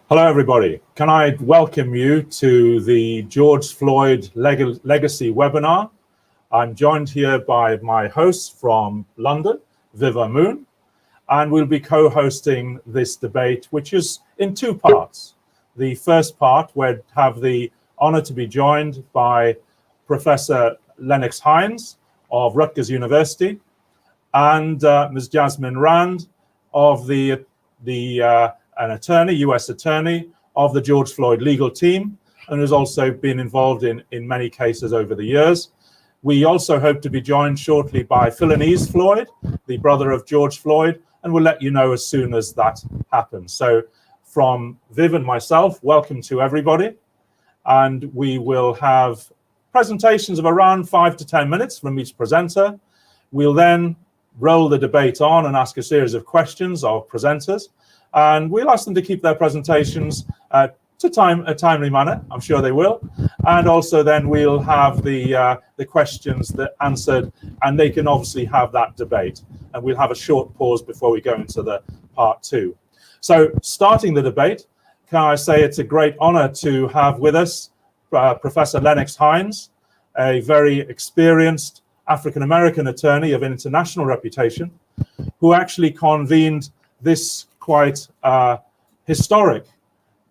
Hello, everybody. Can I welcome you to the George Floyd Legacy webinar? I'm joined here by my host from London, Viva Moon, and we'll be co-hosting this debate, which is in two parts. The first part, we'll have the honor to be joined by Professor Lennox Hines of Rutgers University and Ms. Jasmine Rand of an attorney, U.S. attorney of the George Floyd legal team, and has also been involved in many cases over the years. We also hope to be joined shortly by Philanese Floyd, the brother of George Floyd, and we'll let you know as soon as that happens. So from Viv and myself, welcome to everybody. And we will have presentations of around 5 to 10 minutes from each presenter. We'll then roll the debate on and ask a series of questions of presenters. And we'll ask them to keep their presentations to a timely manner. I'm sure they will. And also then we'll have the questions that answered, and they can obviously have that debate. And we'll have a short pause before we go into the part two. So starting the debate, can I say it's a great honor to have with us Professor Lennox Hines, a very experienced African-American attorney of international reputation, who actually convened this quite historic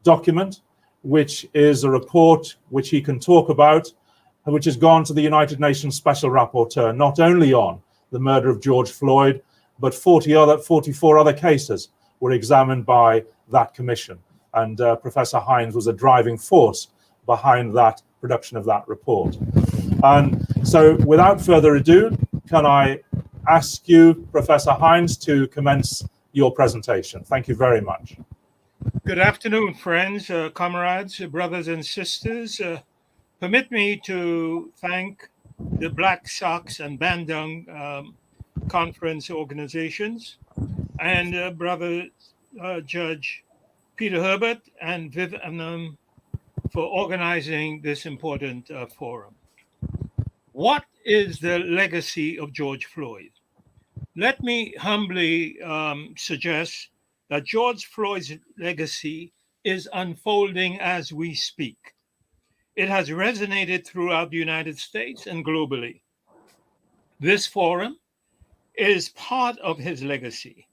document, which is a report which he can talk about, which has gone to the United Nations Special Rapporteur, not only on the murder of George Floyd, but 44 other cases were examined by that commission. And Professor Hines was a driving force behind that production of that report. And so without further ado, can I ask you, Professor Hines, to commence your presentation. Thank you very much. Good afternoon, friends, comrades, brothers and sisters. Permit me to thank the Black Sox and Bandung conference organizations and Brother Judge Peter Herbert and Viv Anam for organizing this important forum. What is the legacy of George Floyd? Let me humbly suggest that George Floyd's legacy is unfolding as we speak. It has resonated throughout the United States and globally. This forum is part of his legacy.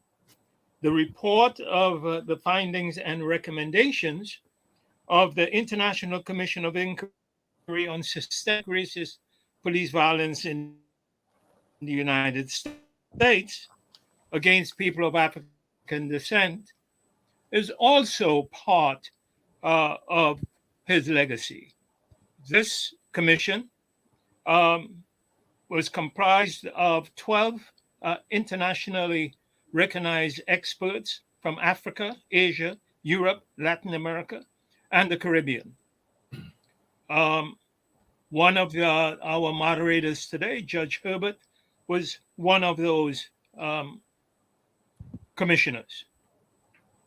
The report of the findings and recommendations of the International Commission of Inquiry on Systemic Racist Police Violence in the United States against people of African descent is also part of his legacy. This commission was comprised of 12 internationally recognized experts from Africa, Asia, Europe, Latin America, and the Caribbean. One of our moderators today, Judge Herbert, was one of those commissioners.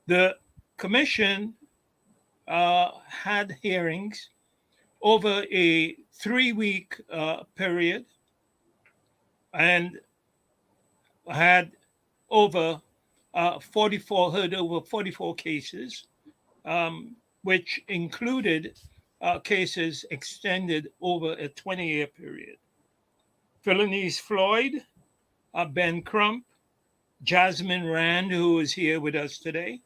The commission had hearings over a 3-week period and had over 44 cases, which included cases extended over a 20-year period. Philanese Floyd, Ben Crump, Jasmine Rand, who is here with us today,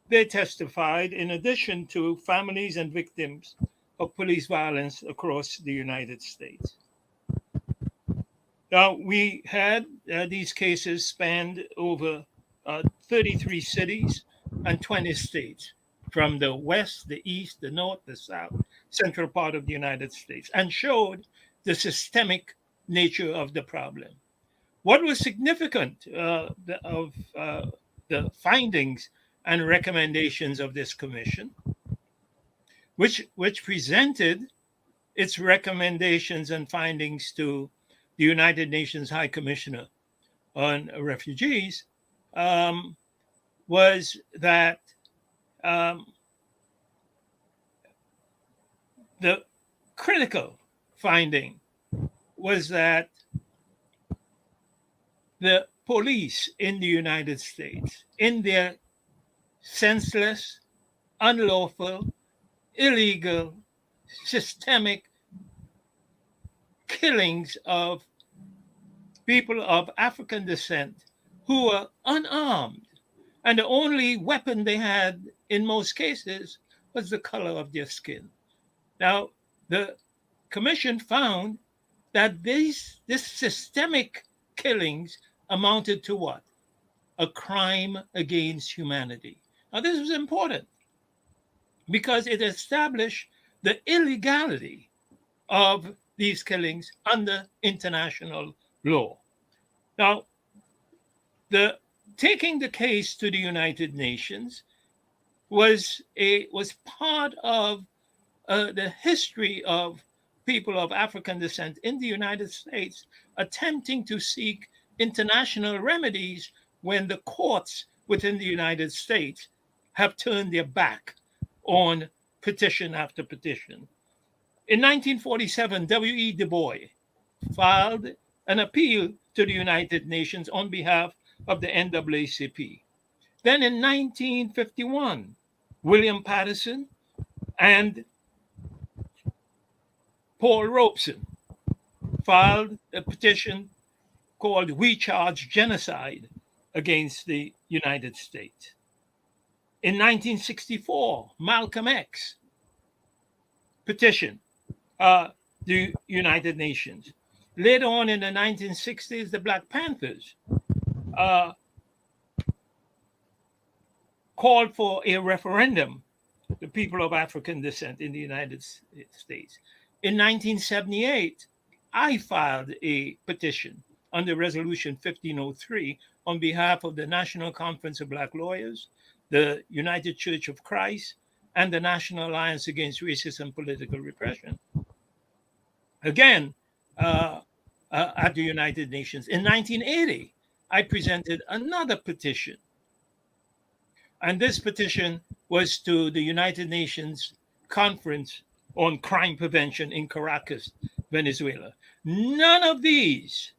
they testified in addition to families and victims of police violence across the United States. Now, we had these cases spanned over 33 cities and 20 states, from the west, the east, the north, the south, central part of the United States, and showed the systemic nature of the problem. What was significant of the findings and recommendations of this commission, which presented its recommendations and findings to the United Nations High Commissioner on Refugees, was that the critical finding was that the police in the United States, in their senseless, unlawful, illegal, systemic killings of people of African descent who were unarmed. And the only weapon they had in most cases was the color of their skin. Now, the commission found that this systemic killings amounted to what? A crime against humanity. Now, this was important because it established the illegality of these killings under international law. Now, the taking the case to the United Nations was part of the history of people of African descent in the United States attempting to seek international remedies when the courts within the United States have turned their back on petition after petition. In 1947, W.E. Du Bois filed an appeal to the United Nations on behalf of the NAACP. Then in 1951, William Patterson and Paul Robeson filed a petition called We Charge Genocide against the United States. In 1964, Malcolm X petitioned the United Nations. Later on in the 1960s, the Black Panthers called for a referendum, the people of African descent in the United States. In 1978, I filed a petition under Resolution 1503 on behalf of the National Conference of Black Lawyers, the United Church of Christ, and the National Alliance Against Racism and Political Repression. Again, at the United Nations. In 1980, I presented another petition. And this petition was to the United Nations Conference on Crime Prevention in Caracas, Venezuela. None of these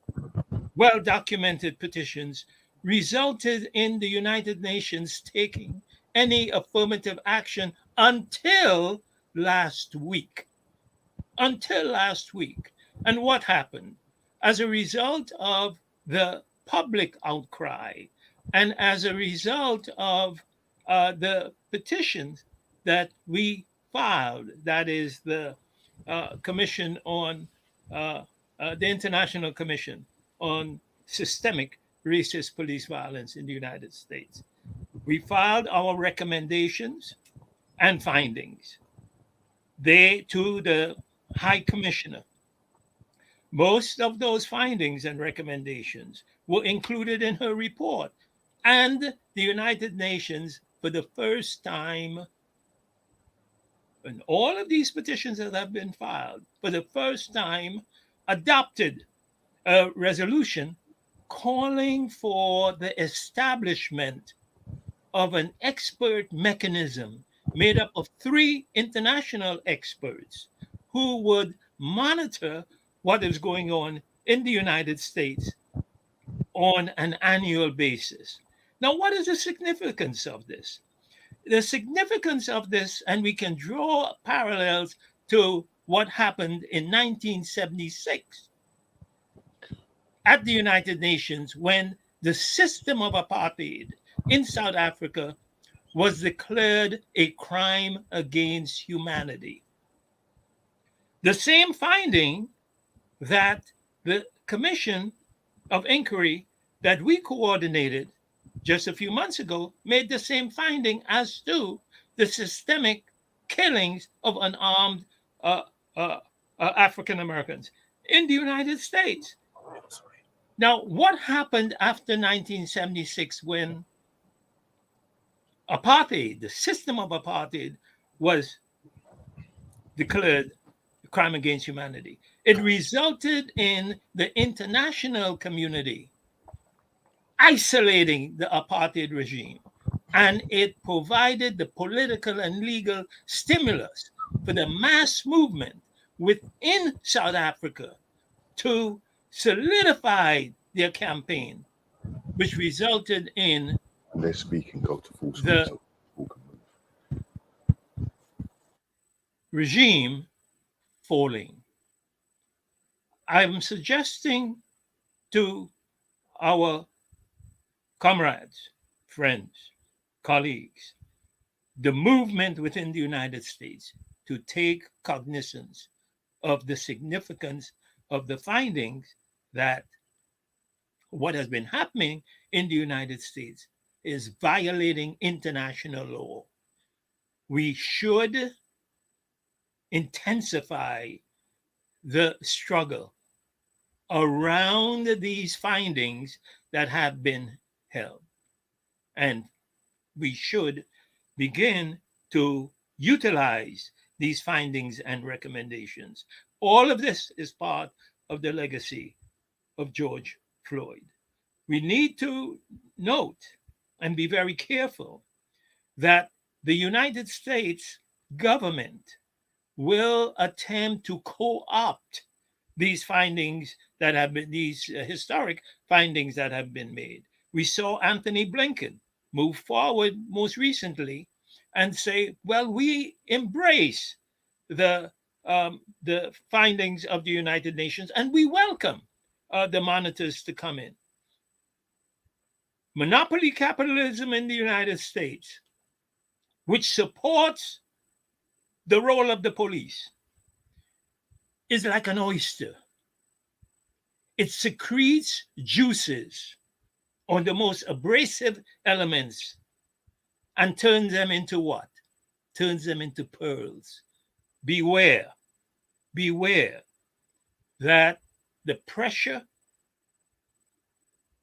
well-documented petitions resulted in the United Nations taking any affirmative action until last week. Until last week. And what happened? As a result of the public outcry and as a result of the petitions that we filed, that is the Commission on the International Commission on Systemic Racist Police Violence in the United States. We filed our recommendations and findings. They to the High Commissioner. Most of those findings and recommendations were included in her report. And the United Nations, for the first time, in all of these petitions that have been filed, for the first time, adopted a resolution calling for the establishment of an expert mechanism made up of 3 international experts who would monitor what is going on in the United States on an annual basis. Now, what is the significance of this? The significance of this, and we can draw parallels to what happened in 1976 at the United Nations when the system of apartheid in South Africa was declared a crime against humanity. The same finding that the Commission of Inquiry that we coordinated just a few months ago made the same finding as to the systemic killings of unarmed African Americans in the United States. Now, what happened after 1976 when apartheid, the system of apartheid, was declared a crime against humanity? It resulted in the international community isolating the apartheid regime, and it provided the political and legal stimulus for the mass movement within South Africa to solidify their campaign, which resulted in they're speaking, go to full screen. regime falling. I'm suggesting to our comrades, friends, colleagues, the movement within the United States to take cognizance of the significance of the findings that what has been happening in the United States is violating international law. We should intensify the struggle around these findings that have been held. And we should begin to utilize these findings and recommendations. All of this is part of the legacy of George Floyd. We need to note and be very careful that the United States government will attempt to co-opt these findings that have been these historic findings that have been made. We saw Anthony Blinken move forward most recently and say, "Well, we embrace the findings of the United Nations and we welcome the monitors to come in." Monopoly capitalism in the United States, which supports the role of the police, is like an oyster. It secretes juices on the most abrasive elements and turns them into what? Turns them into pearls. Beware, beware that the pressure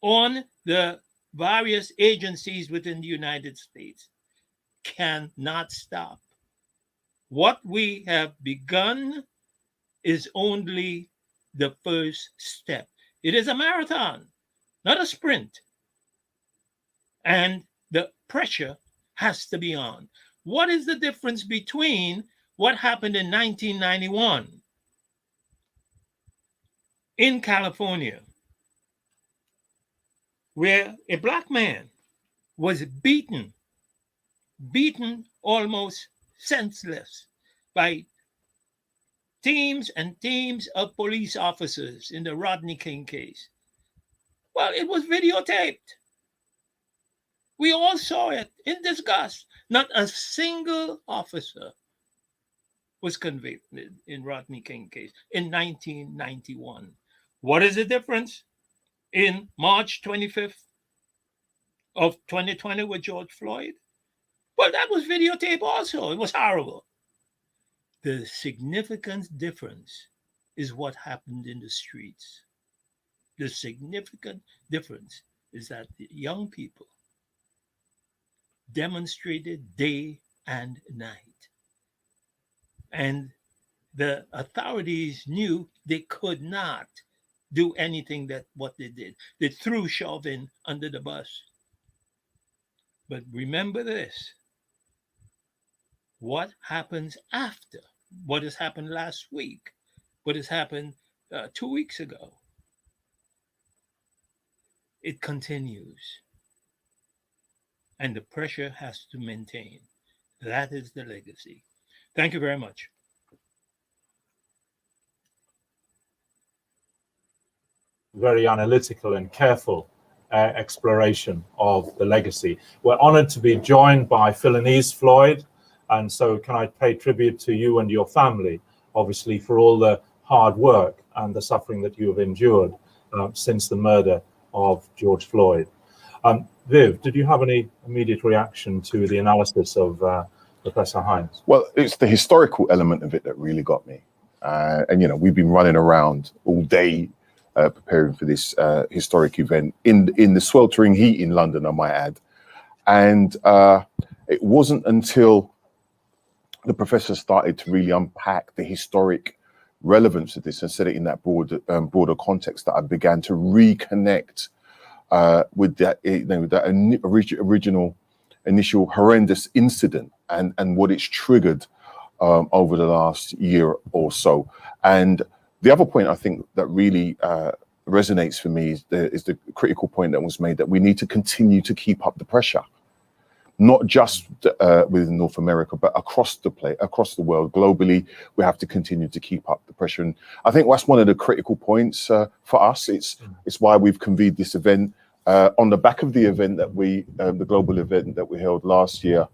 on the various agencies within the United States cannot stop. What we have begun is only the first step. It is a marathon, not a sprint. And the pressure has to be on. What is the difference between what happened in 1991 in California, where a black man was beaten almost senseless by teams and teams of police officers in the Rodney King case? Well, it was videotaped. We all saw it in disgust. Not a single officer was convicted in Rodney King case in 1991. What is the difference in March 25th of 2020 with George Floyd? Well, that was videotape also. It was horrible. The significant difference is what happened in the streets. The significant difference is that the young people demonstrated day and night. And the authorities knew they could not do anything that what they did. They threw Chauvin under the bus. But remember this: what happens after? What has happened last week? What has happened 2 weeks ago? It continues. And the pressure has to maintain. That is the legacy. Thank you very much. Very analytical and careful exploration of the legacy. We're honored to be joined by Philanese Floyd, and so can I pay tribute to you and your family, obviously, for all the hard work and the suffering that you have endured since the murder of George Floyd. Viv, did you have any immediate reaction to the analysis of Professor Hines? Well, it's the historical element of it that really got me. And, you know, we've been running around all day preparing for this historic event in the sweltering heat in London, I might add. And it wasn't until the professor started to really unpack the historic relevance of this and set it in that broader context that I began to reconnect with that, original initial horrendous incident and what it's triggered over the last year or so. And the other point I think that really resonates for me is the critical point that was made that we need to continue to keep up the pressure. not just within North America, but across the world, globally. We have to continue to keep up the pressure. And I think that's one of the critical points for us. It's why we've convened this event on the back of the event that the global event that we held last year,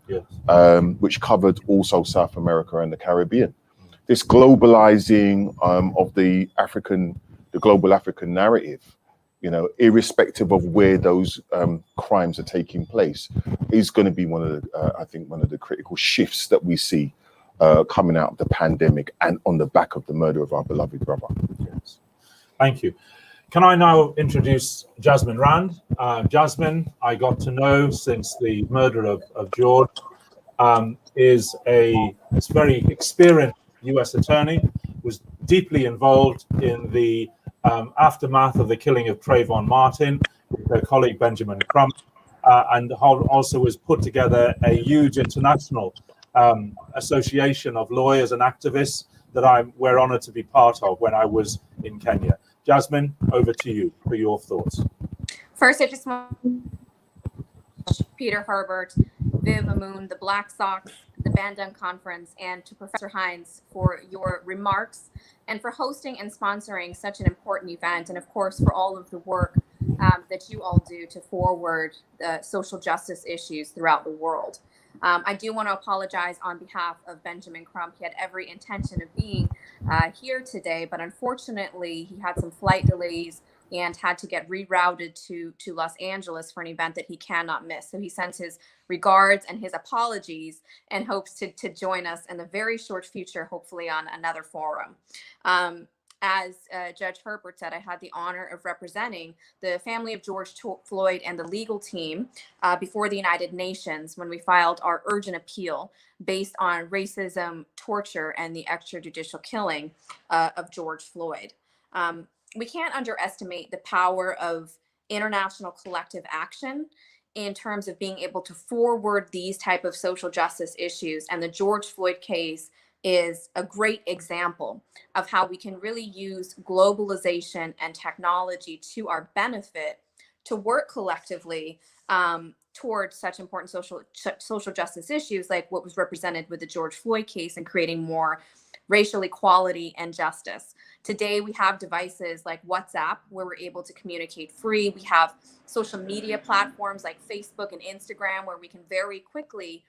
which covered also South America and the Caribbean. This globalizing of the global African narrative, you know, irrespective of where those crimes are taking place, is going to be one of the, I think, one of the critical shifts that we see coming out of the pandemic and on the back of the murder of our beloved brother. Yes. Thank you. Can I now introduce Jasmine Rand? Jasmine, I got to know since the murder of George, is a very experienced U.S. attorney, was deeply involved in the aftermath of the killing of Trayvon Martin with her colleague Benjamin Crump, and also has put together a huge international association of lawyers and activists that we're honored to be part of when I was in Kenya. Jasmine, over to you for your thoughts. First, I just want Peter Herbert, Viv Amoon, the Black Sox, the Bandung Conference, and to Professor Hines for your remarks and for hosting and sponsoring such an important event, and of course for all of the work that you all do to forward social justice issues throughout the world. I do want to apologize on behalf of Benjamin Crump. He had every intention of being here today, but unfortunately he had some flight delays and had to get rerouted to Los Angeles for an event that he cannot miss. So he sends his regards and his apologies and hopes to join us in the very short future, hopefully on another forum. As Judge Herbert said, I had the honor of representing the family of George Floyd and the legal team before the United Nations when we filed our urgent appeal based on racism, torture, and the extrajudicial killing of George Floyd. We can't underestimate the power of international collective action in terms of being able to forward these type of social justice issues. And the George Floyd case is a great example of how we can really use globalization and technology to our benefit to work collectively towards such important social justice issues like what was represented with the George Floyd case and creating more racial equality and justice. Today, we have devices like WhatsApp where we're able to communicate free. We have social media platforms like Facebook and Instagram where we can very quickly,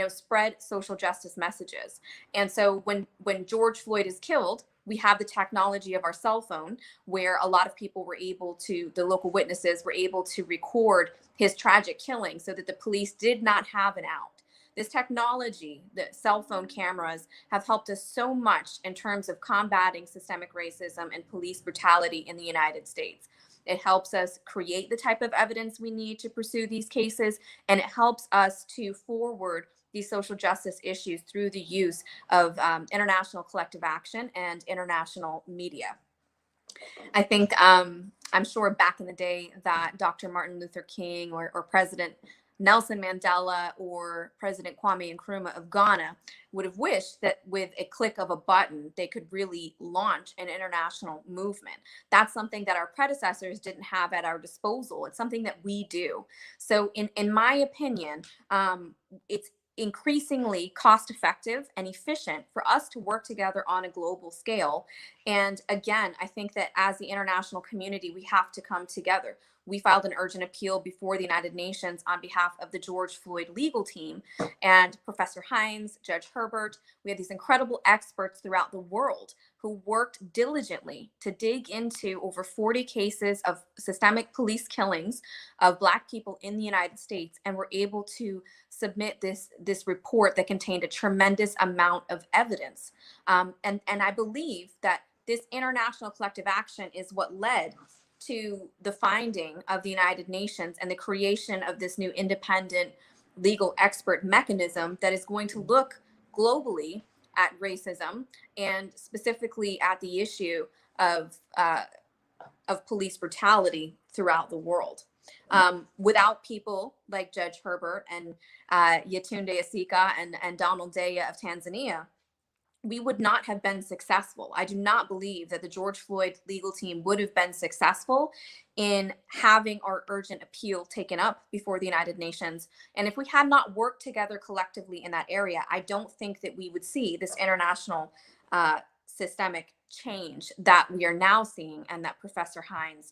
spread social justice messages. And so when George Floyd is killed, we have the technology of our cell phone where a lot of people were able to, the local witnesses were able to record his tragic killing so that the police did not have an out. This technology, the cell phone cameras, have helped us so much in terms of combating systemic racism and police brutality in the United States. It helps us create the type of evidence we need to pursue these cases, and it helps us to forward these social justice issues through the use of international collective action and international media. I think I'm sure back in the day that Dr. Martin Luther King or President Nelson Mandela or President Kwame Nkrumah of Ghana would have wished that with a click of a button, they could really launch an international movement. That's something that our predecessors didn't have at our disposal. It's something that we do. So in my opinion, it's increasingly cost effective and efficient for us to work together on a global scale. And again, I think that as the international community, we have to come together. We filed an urgent appeal before the United Nations on behalf of the George Floyd legal team and Professor Hines, Judge Herbert. We had these incredible experts throughout the world who worked diligently to dig into over 40 cases of systemic police killings of Black people in the United States and were able to submit this report that contained a tremendous amount of evidence. And I believe that this international collective action is what led to the finding of the United Nations and the creation of this new independent legal expert mechanism that is going to look globally at racism and specifically at the issue of police brutality throughout the world. Without people like Judge Herbert and Yetunde Asika and Donald Deya of Tanzania, we would not have been successful. I do not believe that the George Floyd legal team would have been successful in having our urgent appeal taken up before the United Nations. And if we had not worked together collectively in that area, I don't think that we would see this international systemic change that we are now seeing and that Professor Hines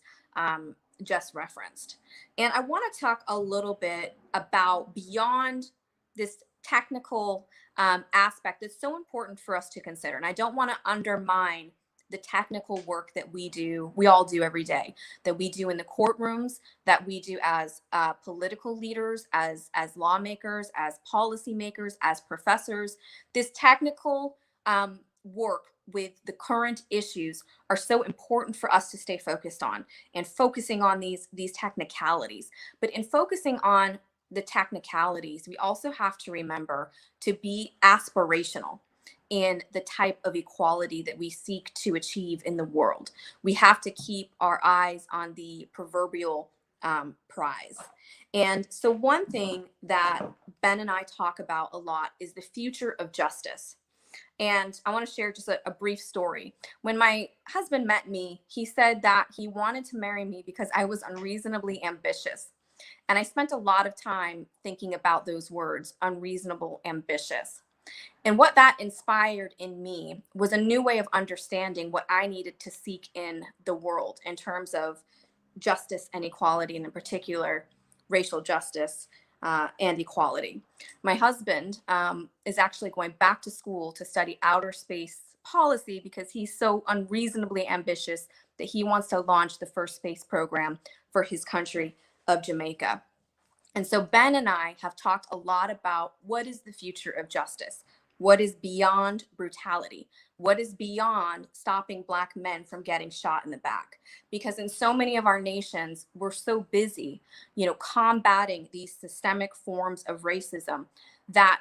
just referenced. And I want to talk a little bit about beyond this technical aspect that's so important for us to consider. And I don't want to undermine the technical work that we all do every day, that we do in the courtrooms, that we do as political leaders, as lawmakers, as policymakers, as professors. This technical work with the current issues are so important for us to stay focused on, and focusing on these technicalities. But in focusing on the technicalities, we also have to remember to be aspirational in the type of equality that we seek to achieve in the world. We have to keep our eyes on the proverbial prize. And so one thing that Ben and I talk about a lot is the future of justice. And I want to share just a brief story. When my husband met me, he said that he wanted to marry me because I was unreasonably ambitious. And I spent a lot of time thinking about those words, unreasonable, ambitious. And what that inspired in me was a new way of understanding what I needed to seek in the world in terms of justice and equality, and in particular, racial justice and equality. My husband is actually going back to school to study outer space policy because he's so unreasonably ambitious that he wants to launch the first space program for his country of Jamaica. And so Ben and I have talked a lot about what is the future of justice, what is beyond brutality, what is beyond stopping Black men from getting shot in the back. Because in so many of our nations, we're so busy, combating these systemic forms of racism that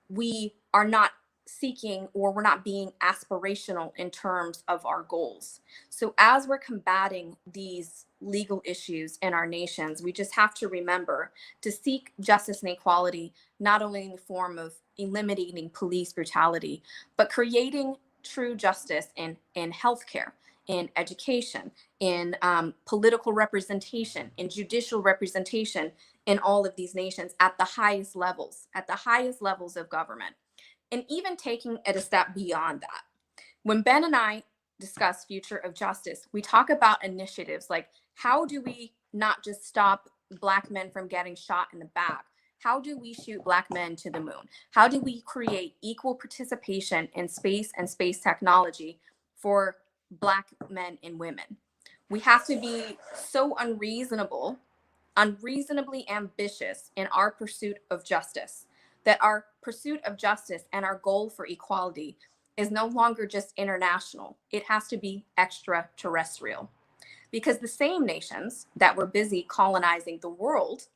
we are not seeking, or we're not being aspirational in terms of our goals. So as we're combating these legal issues in our nations, we just have to remember to seek justice and equality, not only in the form of eliminating police brutality, but creating true justice in healthcare, in education, in political representation, in judicial representation in all of these nations at the highest levels of government. And even taking it a step beyond that. When Ben and I discuss future of justice, we talk about initiatives like, how do we not just stop Black men from getting shot in the back? How do we shoot Black men to the moon? How do we create equal participation in space and space technology for Black men and women? We have to be so unreasonably ambitious in our pursuit of justice, that our pursuit of justice and our goal for equality is no longer just international. It has to be extraterrestrial. Because the same nations that were busy colonizing the world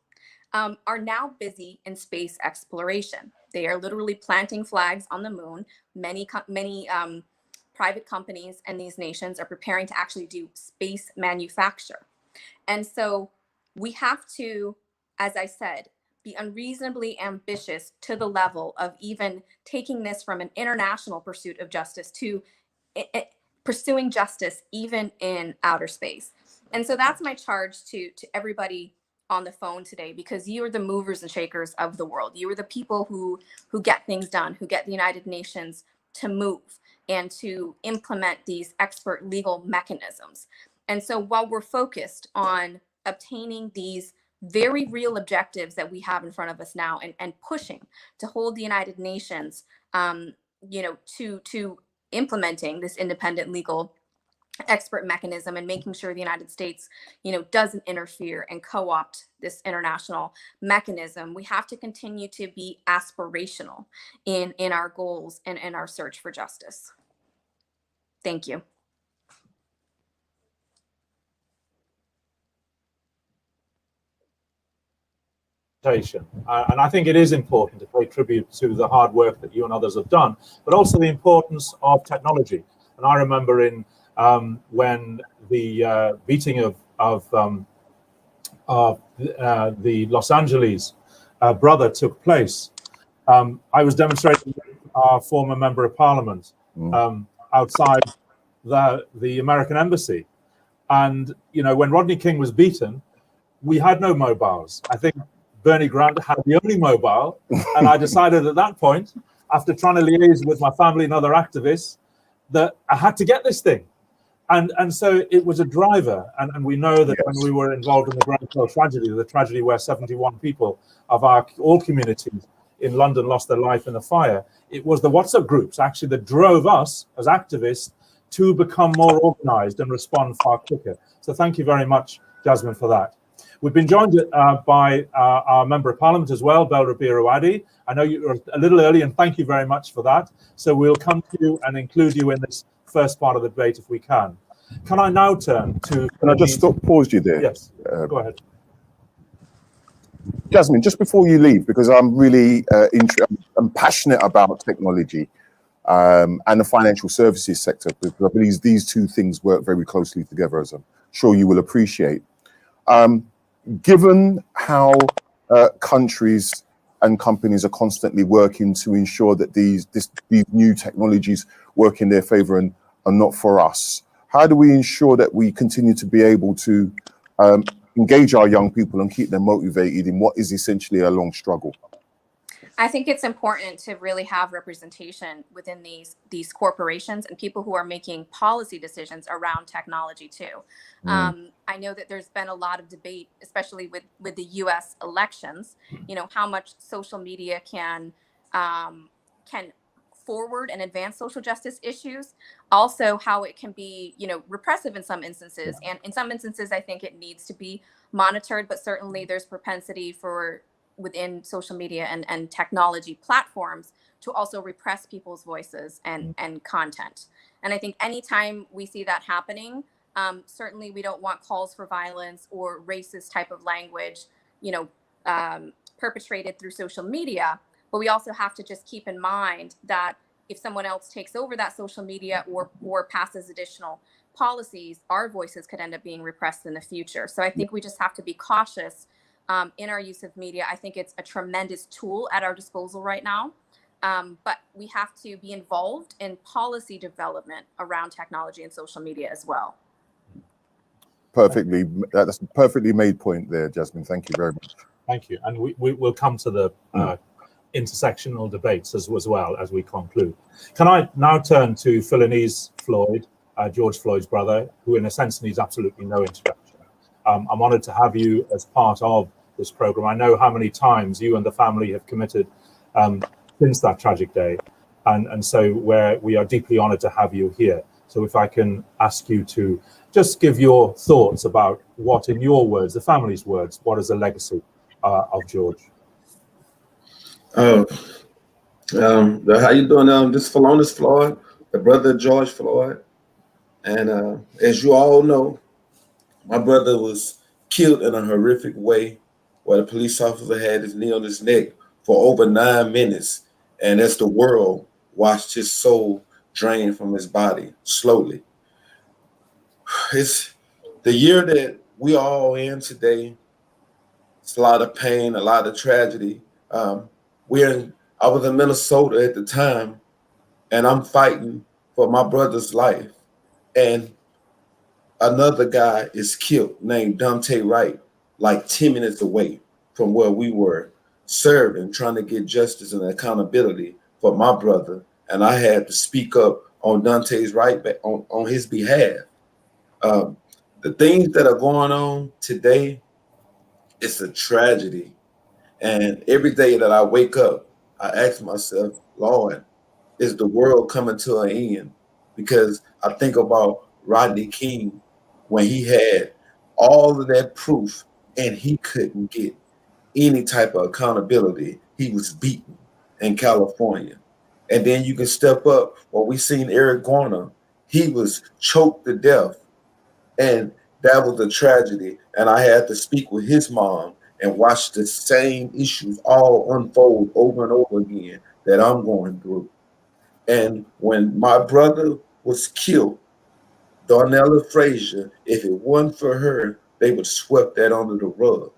are now busy in space exploration. They are literally planting flags on the moon. Many private companies in these nations are preparing to actually do space manufacture. And so we have to, as I said, be unreasonably ambitious to the level of even taking this from an international pursuit of justice to pursuing justice even in outer space. And so that's my charge to everybody on the phone today, because you are the movers and shakers of the world. You are the people who get things done, who get the United Nations to move and to implement these expert legal mechanisms. And so while we're focused on obtaining these very real objectives that we have in front of us now, and pushing to hold the United Nations, to implementing this independent legal expert mechanism and making sure the United States, doesn't interfere and co-opt this international mechanism, we have to continue to be aspirational in our goals and in our search for justice. Thank you. And I think it is important to pay tribute to the hard work that you and others have done, but also the importance of technology. And I remember when the beating of the Los Angeles brother took place, I was demonstrating with our former member of parliament outside the American embassy. And, you know, when Rodney King was beaten, we had no mobiles. I think Bernie Grant had the only mobile. And I decided at that point, after trying to liaise with my family and other activists, that I had to get this thing. And so it was a driver. And we know that when we were involved in the Grenfell tragedy, the tragedy where 71 people of all communities in London lost their life in a fire, it was the WhatsApp groups actually that drove us as activists to become more organized and respond far quicker. So thank you very much, Jasmine, for that. We've been joined by our Member of Parliament as well, Belrabir Ouadi. I know you were a little early, and thank you very much for that. So we'll come to you and include you in this first part of the debate if we can. Can I now turn to... Can I just pause you there? Yes, go ahead. Jasmine, just before you leave, because I'm really I'm passionate about technology and the financial services sector, because I believe these two things work very closely together, as I'm sure you will appreciate. Given how countries and companies are constantly working to ensure that these new technologies work in their favor and are not for us, how do we ensure that we continue to be able to engage our young people and keep them motivated in what is essentially a long struggle? I think it's important to really have representation within these corporations and people who are making policy decisions around technology too. I know that there's been a lot of debate, especially with the U.S. elections, you know, how much social media can forward and advance social justice issues. Also, how it can be, you know, repressive in some instances, and in some instances, I think it needs to be monitored. But certainly, there's propensity for within social media and technology platforms to also repress people's voices and content. And I think anytime we see that happening, certainly we don't want calls for violence or racist type of language, you know, perpetrated through social media. But we also have to just keep in mind that if someone else takes over that social media or passes additional policies, our voices could end up being repressed in the future. So I think we just have to be cautious in our use of media. I think it's a tremendous tool at our disposal right now, but we have to be involved in policy development around technology and social media as well. Perfectly, that's a perfectly made point there, Jasmine. Thank you very much. Thank you, and we will come to the intersectional debates as well as we conclude. Can I now turn to Philanese Floyd, George Floyd's brother, who in a sense needs absolutely no introduction. I'm honoured to have you as part of this program. I know how many times you and the family have committed since that tragic day, and so we are deeply honoured to have you here. So if I can ask you to just give your thoughts about what, in your words, the family's words, what is the legacy of George? How you doing? This is Philanese Floyd, the brother of George Floyd. And as you all know, my brother was killed in a horrific way where the police officer had his knee on his neck for over 9 minutes. And as the world watched his soul drain from his body slowly. It's the year that we are all in today. It's a lot of pain, a lot of tragedy. I was in Minnesota at the time, and I'm fighting for my brother's life. And another guy is killed named Dante Wright, like 10 minutes away from where we were serving, trying to get justice and accountability for my brother. And I had to speak up on Dante's right on his behalf. The things that are going on today, it's a tragedy. And every day that I wake up, I ask myself, Lord, is the world coming to an end? Because I think about Rodney King when he had all of that proof and he couldn't get any type of accountability. He was beaten in California. And then you can step up. Well, we seen Eric Garner. He was choked to death. And that was a tragedy. And I had to speak with his mom and watch the same issues all unfold over and over again that I'm going through. And when my brother was killed, Darnella Frazier, if it wasn't for her, they would have swept that under the rug.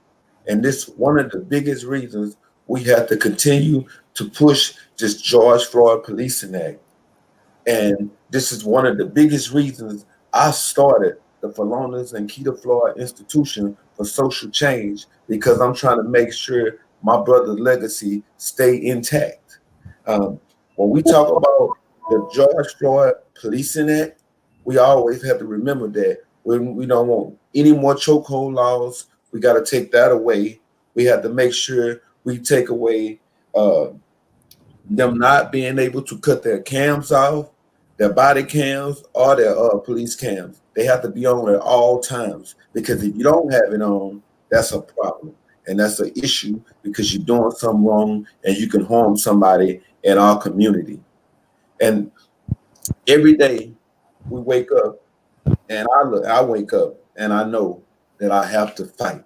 And this one of the biggest reasons we have to continue to push this George Floyd Policing Act. And this is one of the biggest reasons I started the Philonas and Keita Floyd Institution for Social Change, because I'm trying to make sure my brother's legacy stay intact. When we talk about the George Floyd Policing Act, we always have to remember that when we don't want any more chokehold laws, we got to take that away. We have to make sure we take away uh, them not being able to cut their cams off, their body cams, or their police cams. They have to be on at all times, because if you don't have it on, that's a problem. And that's an issue, because you're doing something wrong and you can harm somebody in our community. And every day we wake up, and I wake up and I know that I have to fight.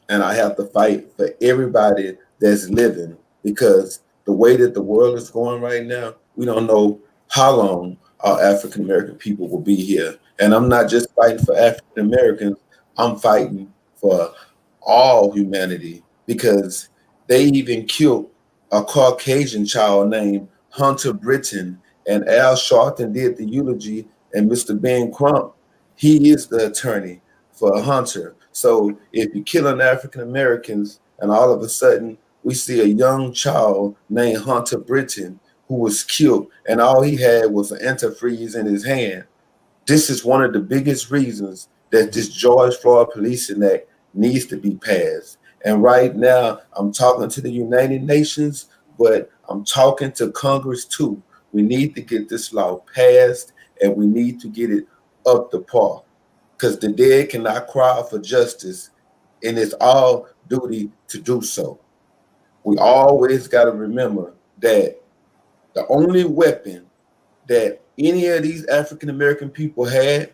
And I have to fight for everybody that's living, because the way that the world is going right now, we don't know how long our African American people will be here. And I'm not just fighting for African Americans, I'm fighting for all humanity, because they even killed a Caucasian child named Hunter Britton, and Al Sharpton did the eulogy, and Mr. Ben Crump, he is the attorney for Hunter. So if you're killing African Americans and all of a sudden we see a young child named Hunter Britton who was killed and all he had was an antifreeze in his hand, this is one of the biggest reasons that this George Floyd Policing Act needs to be passed. And right now, I'm talking to the United Nations, but I'm talking to Congress too. We need to get this law passed, and we need to get it up to par, because the dead cannot cry for justice, and it's our duty to do so. We always got to remember that the only weapon that any of these African American people had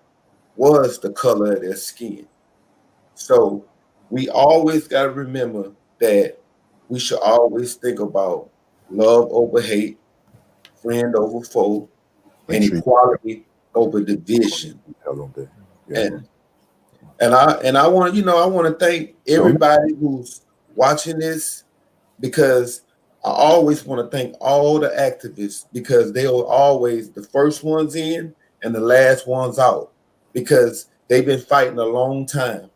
was the color of their skin. So we always got to remember that we should always think about love over hate, friend over foe, and equality over division. Yeah. And I want I want to thank everybody who's watching this, because I always want to thank all the activists, because they are always the first ones in and the last ones out, because they've been fighting a long time.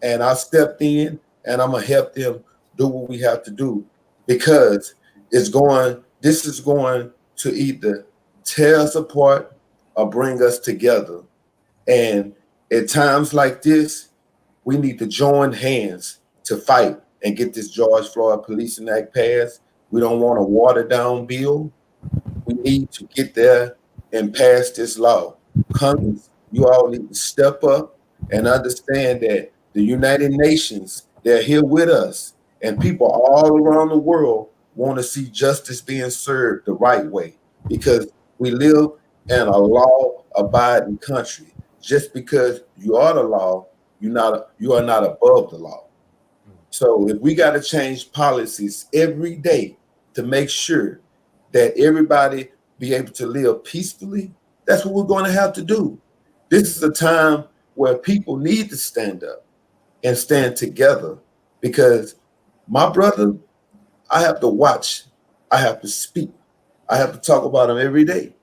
And I stepped in and I'm gonna help them do what we have to do, because this is going to either tear us apart or bring us together. And at times like this, we need to join hands to fight and get this George Floyd Policing Act passed. We don't want a watered down bill. We need to get there and pass this law. Congress, you all need to step up and understand that the United Nations, they're here with us, and people all around the world want to see justice being served the right way, because we live in a law-abiding country. Just because you are the law, you are not above the law. So if we got to change policies every day to make sure that everybody be able to live peacefully, that's what we're going to have to do. This is a time where people need to stand up and stand together, because my brother, I have to watch, I have to speak, I have to talk about him every day,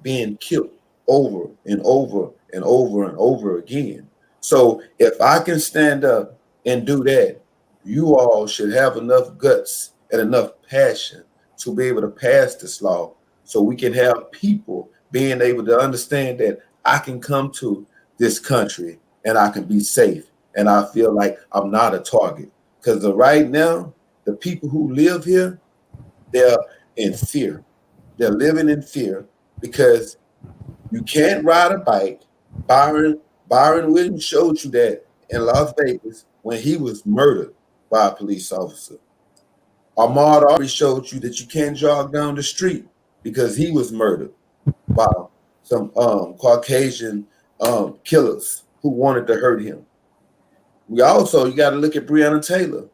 being killed over and over and over and over again. So if I can stand up and do that, you all should have enough guts and enough passion to be able to pass this law, so we can have people being able to understand that I can come to this country and I can be safe and I feel like I'm not a target. Because right now, the people who live here, they're in fear. They're living in fear, because you can't ride a bike. Byron Williams showed you that in Las Vegas when he was murdered by a police officer. Ahmaud already showed you that you can't jog down the street, because he was murdered by some Caucasian killers who wanted to hurt him. You got to look at Breonna Taylor.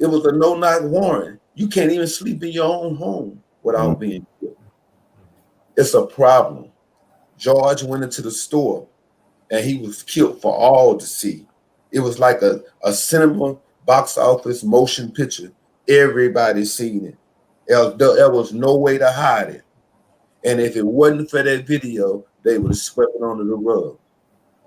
It was a no-knock warrant. You can't even sleep in your own home without being killed. It's a problem. George went into the store and he was killed for all to see. It was like a cinema box office motion picture. Everybody seen it. There was no way to hide it. And if it wasn't for that video, they would have swept it under the rug.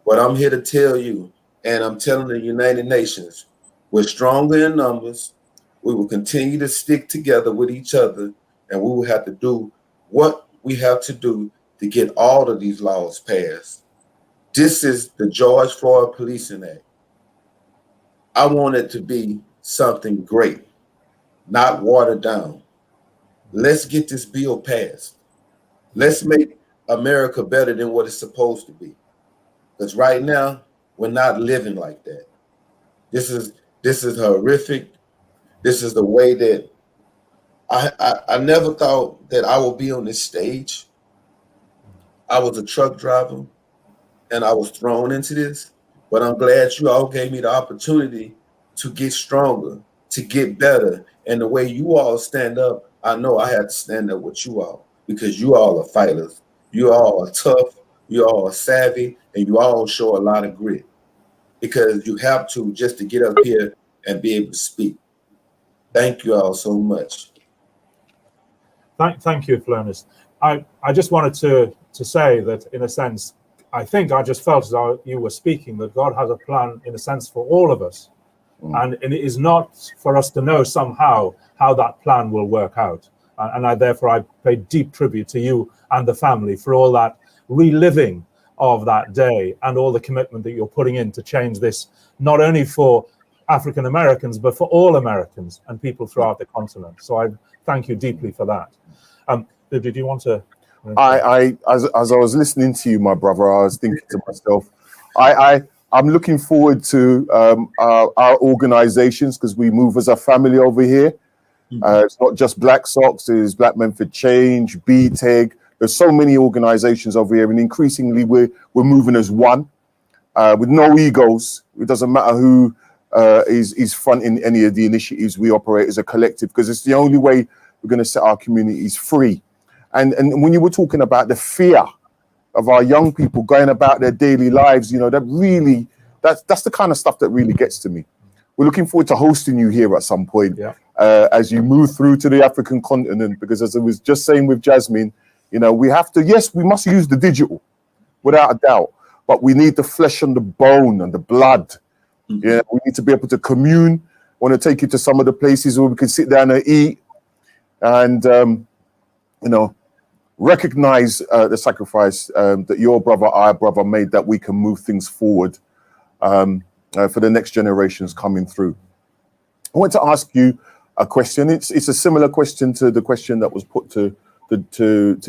But I'm here to tell you, and I'm telling the United Nations, we're stronger in numbers. We will continue to stick together with each other, and we will have to do what we have to do to get all of these laws passed. This is the George Floyd Policing Act. I want it to be something great, not watered down. Let's get this bill passed. Let's make America better than what it's supposed to be. Because right now, we're not living like that. This is horrific. This is the way that I never thought that I would be on this stage. I was a truck driver and I was thrown into this, but I'm glad you all gave me the opportunity to get stronger, to get better. And the way you all stand up, I know I had to stand up with you all because you all are fighters. You all are tough, you all are savvy, and you all show a lot of grit because you have to just to get up here and be able to speak. Thank you all so much. Thank you, Flonis. I just wanted to say that, in a sense, I think I just felt as though you were speaking that God has a plan, in a sense, for all of us. And it is not for us to know somehow how that plan will work out. And therefore, I pay deep tribute to you and the family for all that reliving of that day and all the commitment that you're putting in to change this, not only for African Americans, but for all Americans and people throughout the continent. So I thank you deeply for that. Did you want to? As I was listening to you, my brother, I was thinking to myself, I'm looking forward to our organizations because we move as a family over here. It's not just Black Sox, there's Black Men for Change, BTEG. There's so many organizations over here, and increasingly we're moving as one with no egos. It doesn't matter who is fronting any of the initiatives. We operate as a collective because it's the only way we're going to set our communities free. And when you were talking about the fear of our young people going about their daily lives, you know, that's the kind of stuff that really gets to me. We're looking forward to hosting you here at some point as you move through to the African continent, because as I was just saying with Jasmine, you know, we have to, yes, we must use the digital without a doubt, but we need the flesh and the bone and the blood. Yeah, we need to be able to commune. I want to take you to some of the places where we can sit down and eat and, you know, recognize the sacrifice that your brother, our brother made, that we can move things forward for the next generations coming through. I want to ask you a question. It's a similar question to the question that was put to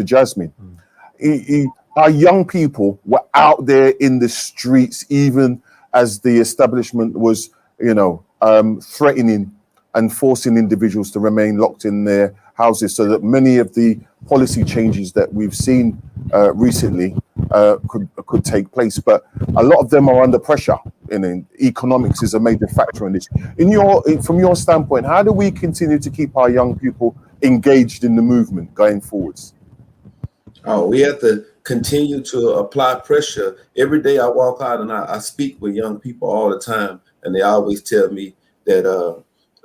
Jasmine. Our young people were out there in the streets, even as the establishment was, you know, threatening and forcing individuals to remain locked in their houses, so that many of the policy changes that we've seen recently could take place. But a lot of them are under pressure, and economics is a major factor in this. From your standpoint, how do we continue to keep our young people engaged in the movement going forwards? Oh, we have to continue to apply pressure. Every day I walk out and I speak with young people all the time, and they always tell me that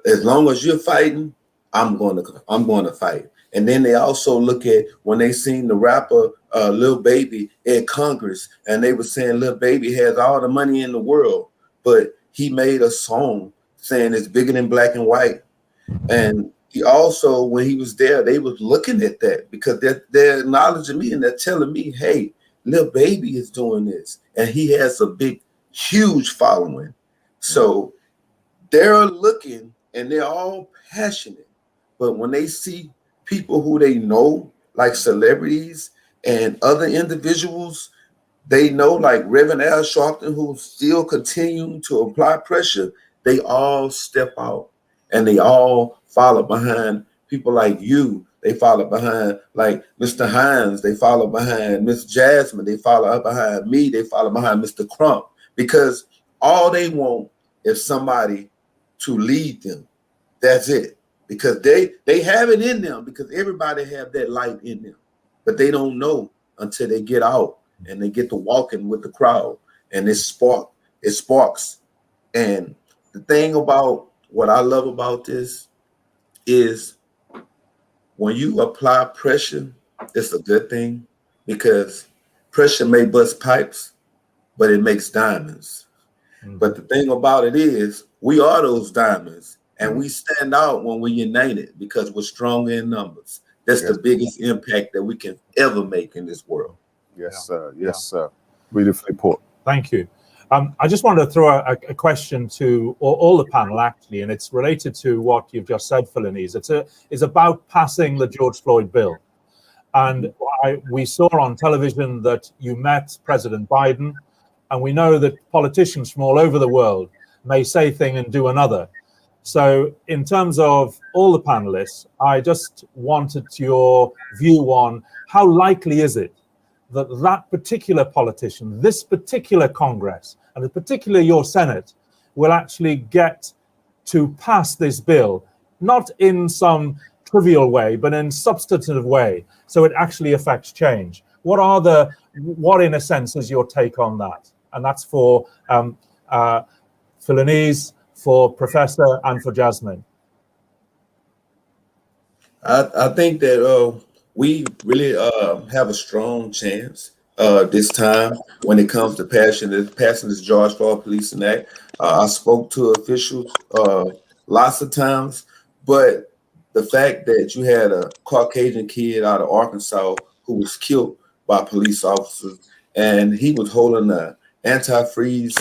as long as you're fighting, I'm going to fight. And then they also look at when they seen the rapper Lil Baby at Congress, and they were saying Lil Baby has all the money in the world, but he made a song saying it's bigger than black and white. And he also, when he was there, they was looking at that because they're acknowledging me and they're telling me, hey, Lil Baby is doing this, and he has a big, huge following. So they're looking and they're all passionate. But when they see people who they know, like celebrities and other individuals, they know, like Reverend Al Sharpton, who's still continuing to apply pressure, they all step out and they all follow behind people like you. They follow behind like Mr. Hines. They follow behind Miss Jasmine. They follow behind me. They follow behind Mr. Crump, because all they want is somebody to lead them. That's it. Because they have it in them, because everybody have that light in them, but they don't know until they get out and they get to walking with the crowd, and it sparks. And the thing about what I love about this is when you apply pressure it's a good thing because pressure may bust pipes, but it makes diamonds. But the thing about it is, we are those diamonds, and we stand out when we're united because we're stronger in numbers. That's the Yes, biggest impact that we can ever make in this world. yes, sir. Yes, sir. Beautifully put. Thank you. I just wanted to throw a question to all the panel, actually, and it's related to what you've just said, Philanese. It's about passing the George Floyd bill. And we saw on television that you met President Biden, and we know that politicians from all over the world may say thing and do another. So in terms of all the panelists, I just wanted your view on how likely is it that that particular politician, this particular Congress, and in particular your Senate, will actually get to pass this bill, not in some trivial way, but in substantive way, so it actually affects change. What in a sense is your take on that? And that's for Philanese, for Professor, and for Jasmine. I think that we really have a strong chance this time when it comes to passing this George Floyd Policing Act. I spoke to officials lots of times, but the fact that you had a Caucasian kid out of Arkansas who was killed by police officers, and he was holding a antifreeze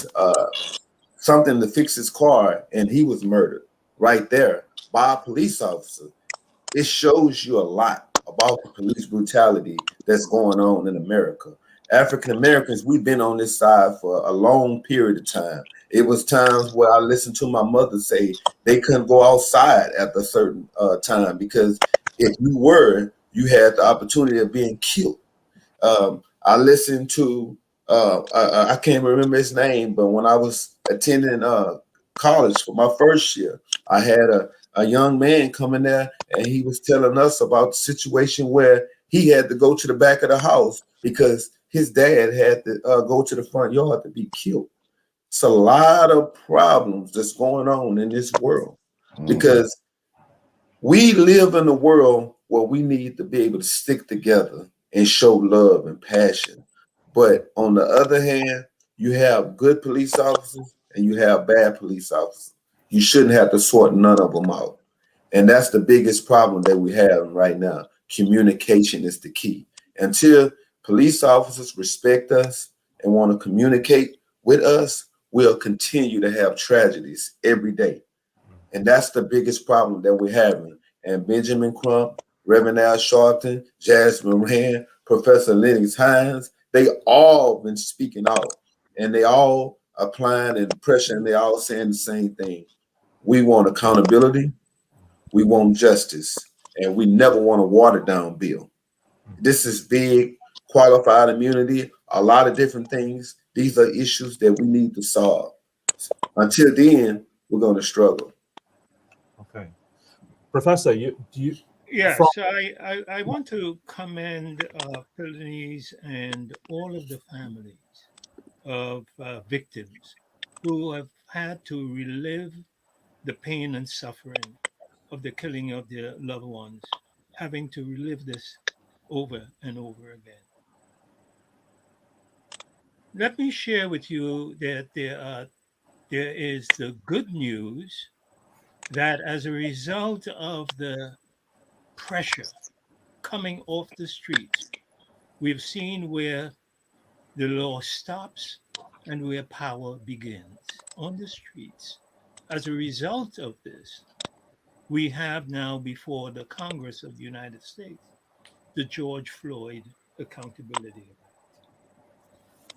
something to fix his car, and he was murdered right there by a police officer. It shows you a lot about the police brutality that's going on in America. African Americans, we've been on this side for a long period of time. It was times where I listened to my mother say they couldn't go outside at a certain time because if you were, you had the opportunity of being killed. I listened to I can't remember his name, but when I was attending college for my first year, I had a young man coming there, and he was telling us about the situation where he had to go to the back of the house because his dad had to go to the front yard to be killed. It's a lot of problems that's going on in this world because we live in a world where we need to be able to stick together and show love and passion. But on the other hand, you have good police officers and you have bad police officers. You shouldn't have to sort none of them out. And that's the biggest problem that we have right now. Communication is the key. Until police officers respect us and want to communicate with us, we'll continue to have tragedies every day. And that's the biggest problem that we're having. And Benjamin Crump, Reverend Al Sharpton, Jasmine Rand, Professor Lennox Hines, they all been speaking out and they all applying and pressure and they all saying the same thing. We want accountability, we want justice, and we never want a watered down bill. This is big, qualified immunity, a lot of different things. These are issues that we need to solve. Until then, we're going to struggle. Okay. Professor, Yes, from, I want to commend Philanese and all of the families of victims who have had to relive the pain and suffering of the killing of their loved ones, having to relive this over and over again. Let me share with you that there is the good news that as a result of the pressure coming off the streets, we've seen where the law stops and where power begins on the streets. As a result of this, we have now before the Congress of the United States the George Floyd Accountability Act.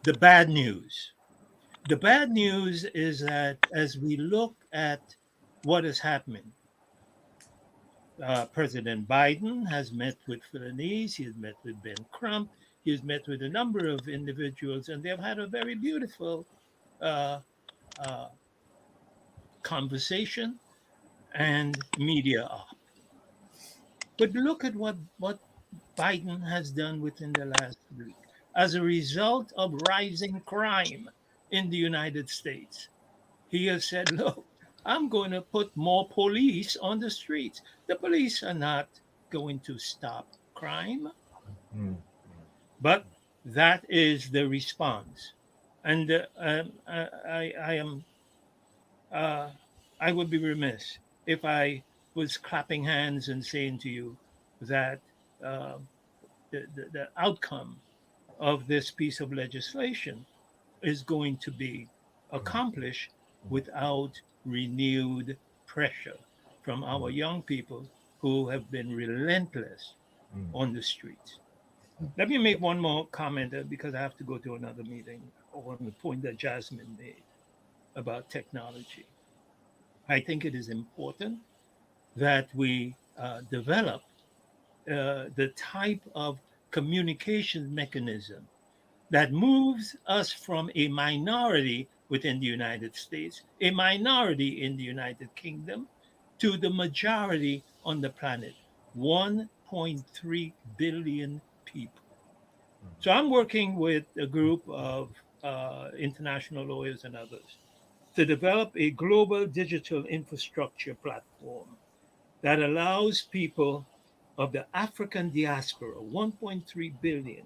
The bad news. The bad news is that as we look at what is happening, President Biden has met with Philanese, he has met with Ben Crump, he has met with a number of individuals, and they've had a very beautiful uh, uh, conversation and media op. But look at what Biden has done within the last week. As a result of rising crime in the United States, he has said, look, I'm going to put more police on the streets. The police are not going to stop crime. But that is the response. And I would be remiss if I was clapping hands and saying to you that uh, the outcome of this piece of legislation is going to be accomplished without renewed pressure from our young people who have been relentless on the streets. Let me make one more comment because I have to go to another meeting on the point that Jasmine made about technology. I think it is important that we develop the type of communication mechanism that moves us from a minority within the United States, a minority in the United Kingdom, to the majority on the planet, 1.3 billion people. So I'm working with a group of international lawyers and others to develop a global digital infrastructure platform that allows people of the African diaspora, 1.3 billion,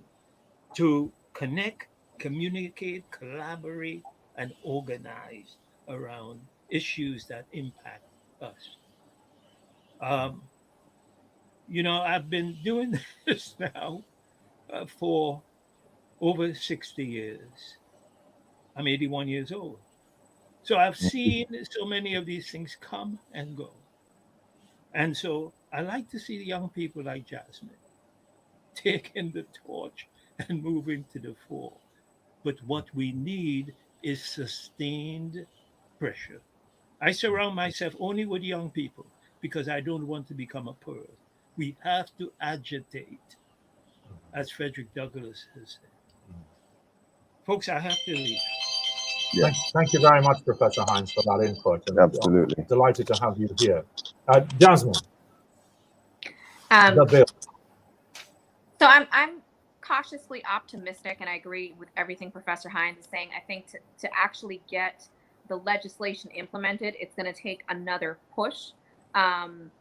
to connect, communicate, collaborate, and organize around issues that impact us. Um, I've been doing this now for over 60 years. I'm 81 years old. So I've seen so many of these things come and go. And so I like to see young people like Jasmine taking the torch and moving to the fore. But what we need is sustained pressure. I surround myself only with young people because I don't want to become a pearl. We have to agitate, as Frederick Douglass has said. Folks, I have to leave. Thank you very much, Professor Hines, for that input. And Absolutely. delighted to have you here. Jasmine, Um, the bill. So I'm cautiously optimistic, and I agree with everything Professor Hines is saying. I think to actually get the legislation implemented, it's going to take another push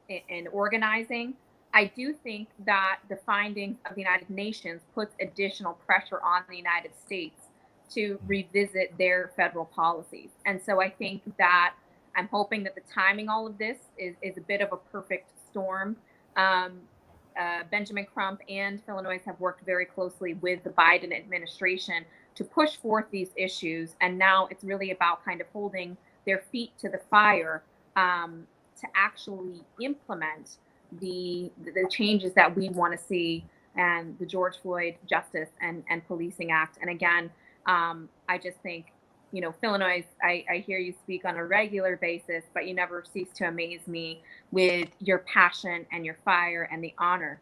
in organizing. I do think that the findings of the United Nations puts additional pressure on the United States to revisit their federal policies. And so I think that I'm hoping that the timing all of this is a bit of a perfect storm. Benjamin Crump and Phil Illinois have worked very closely with the Biden administration to push forth these issues. And now it's really about kind of holding their feet to the fire to actually implement the changes that we want to see, and the George Floyd Justice and Policing Act. And again, I just think, Phil Illinois, I hear you speak on a regular basis, but you never cease to amaze me with your passion and your fire and the honor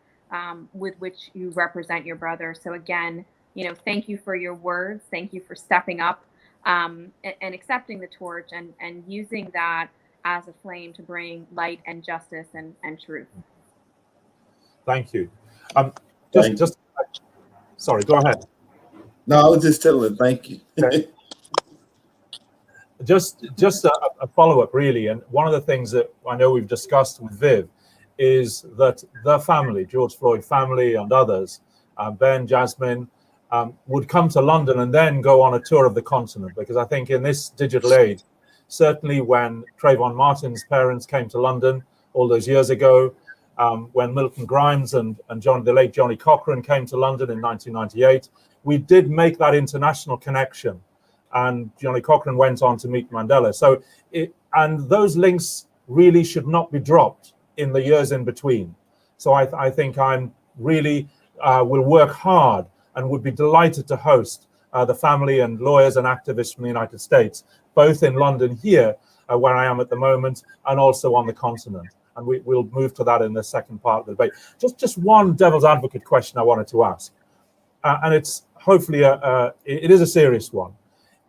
with which you represent your brother. So again, thank you for your words. Thank you for stepping up and accepting the torch and using that as a flame to bring light and justice and truth. Thank you. Sorry, go ahead. No, I was just telling him thank you. Okay. Just a follow-up, really. And one of the things that I know we've discussed with Viv is that the family, George Floyd family and others, Ben, Jasmine, would come to London and then go on a tour of the continent. Because I think in this digital age, certainly when Trayvon Martin's parents came to London all those years ago, when Milton Grimes and the late Johnny Cochran came to London in 1998, we did make that international connection. And Johnny Cochran went on to meet Mandela. So, and those links really should not be dropped in the years in between. So I think I'm really will work hard and would be delighted to host the family and lawyers and activists from the United States, both in London here, where I am at the moment, and also on the continent. And we'll move to that in the second part of the debate. Just one devil's advocate question I wanted to ask. And it's hopefully, it is a serious one.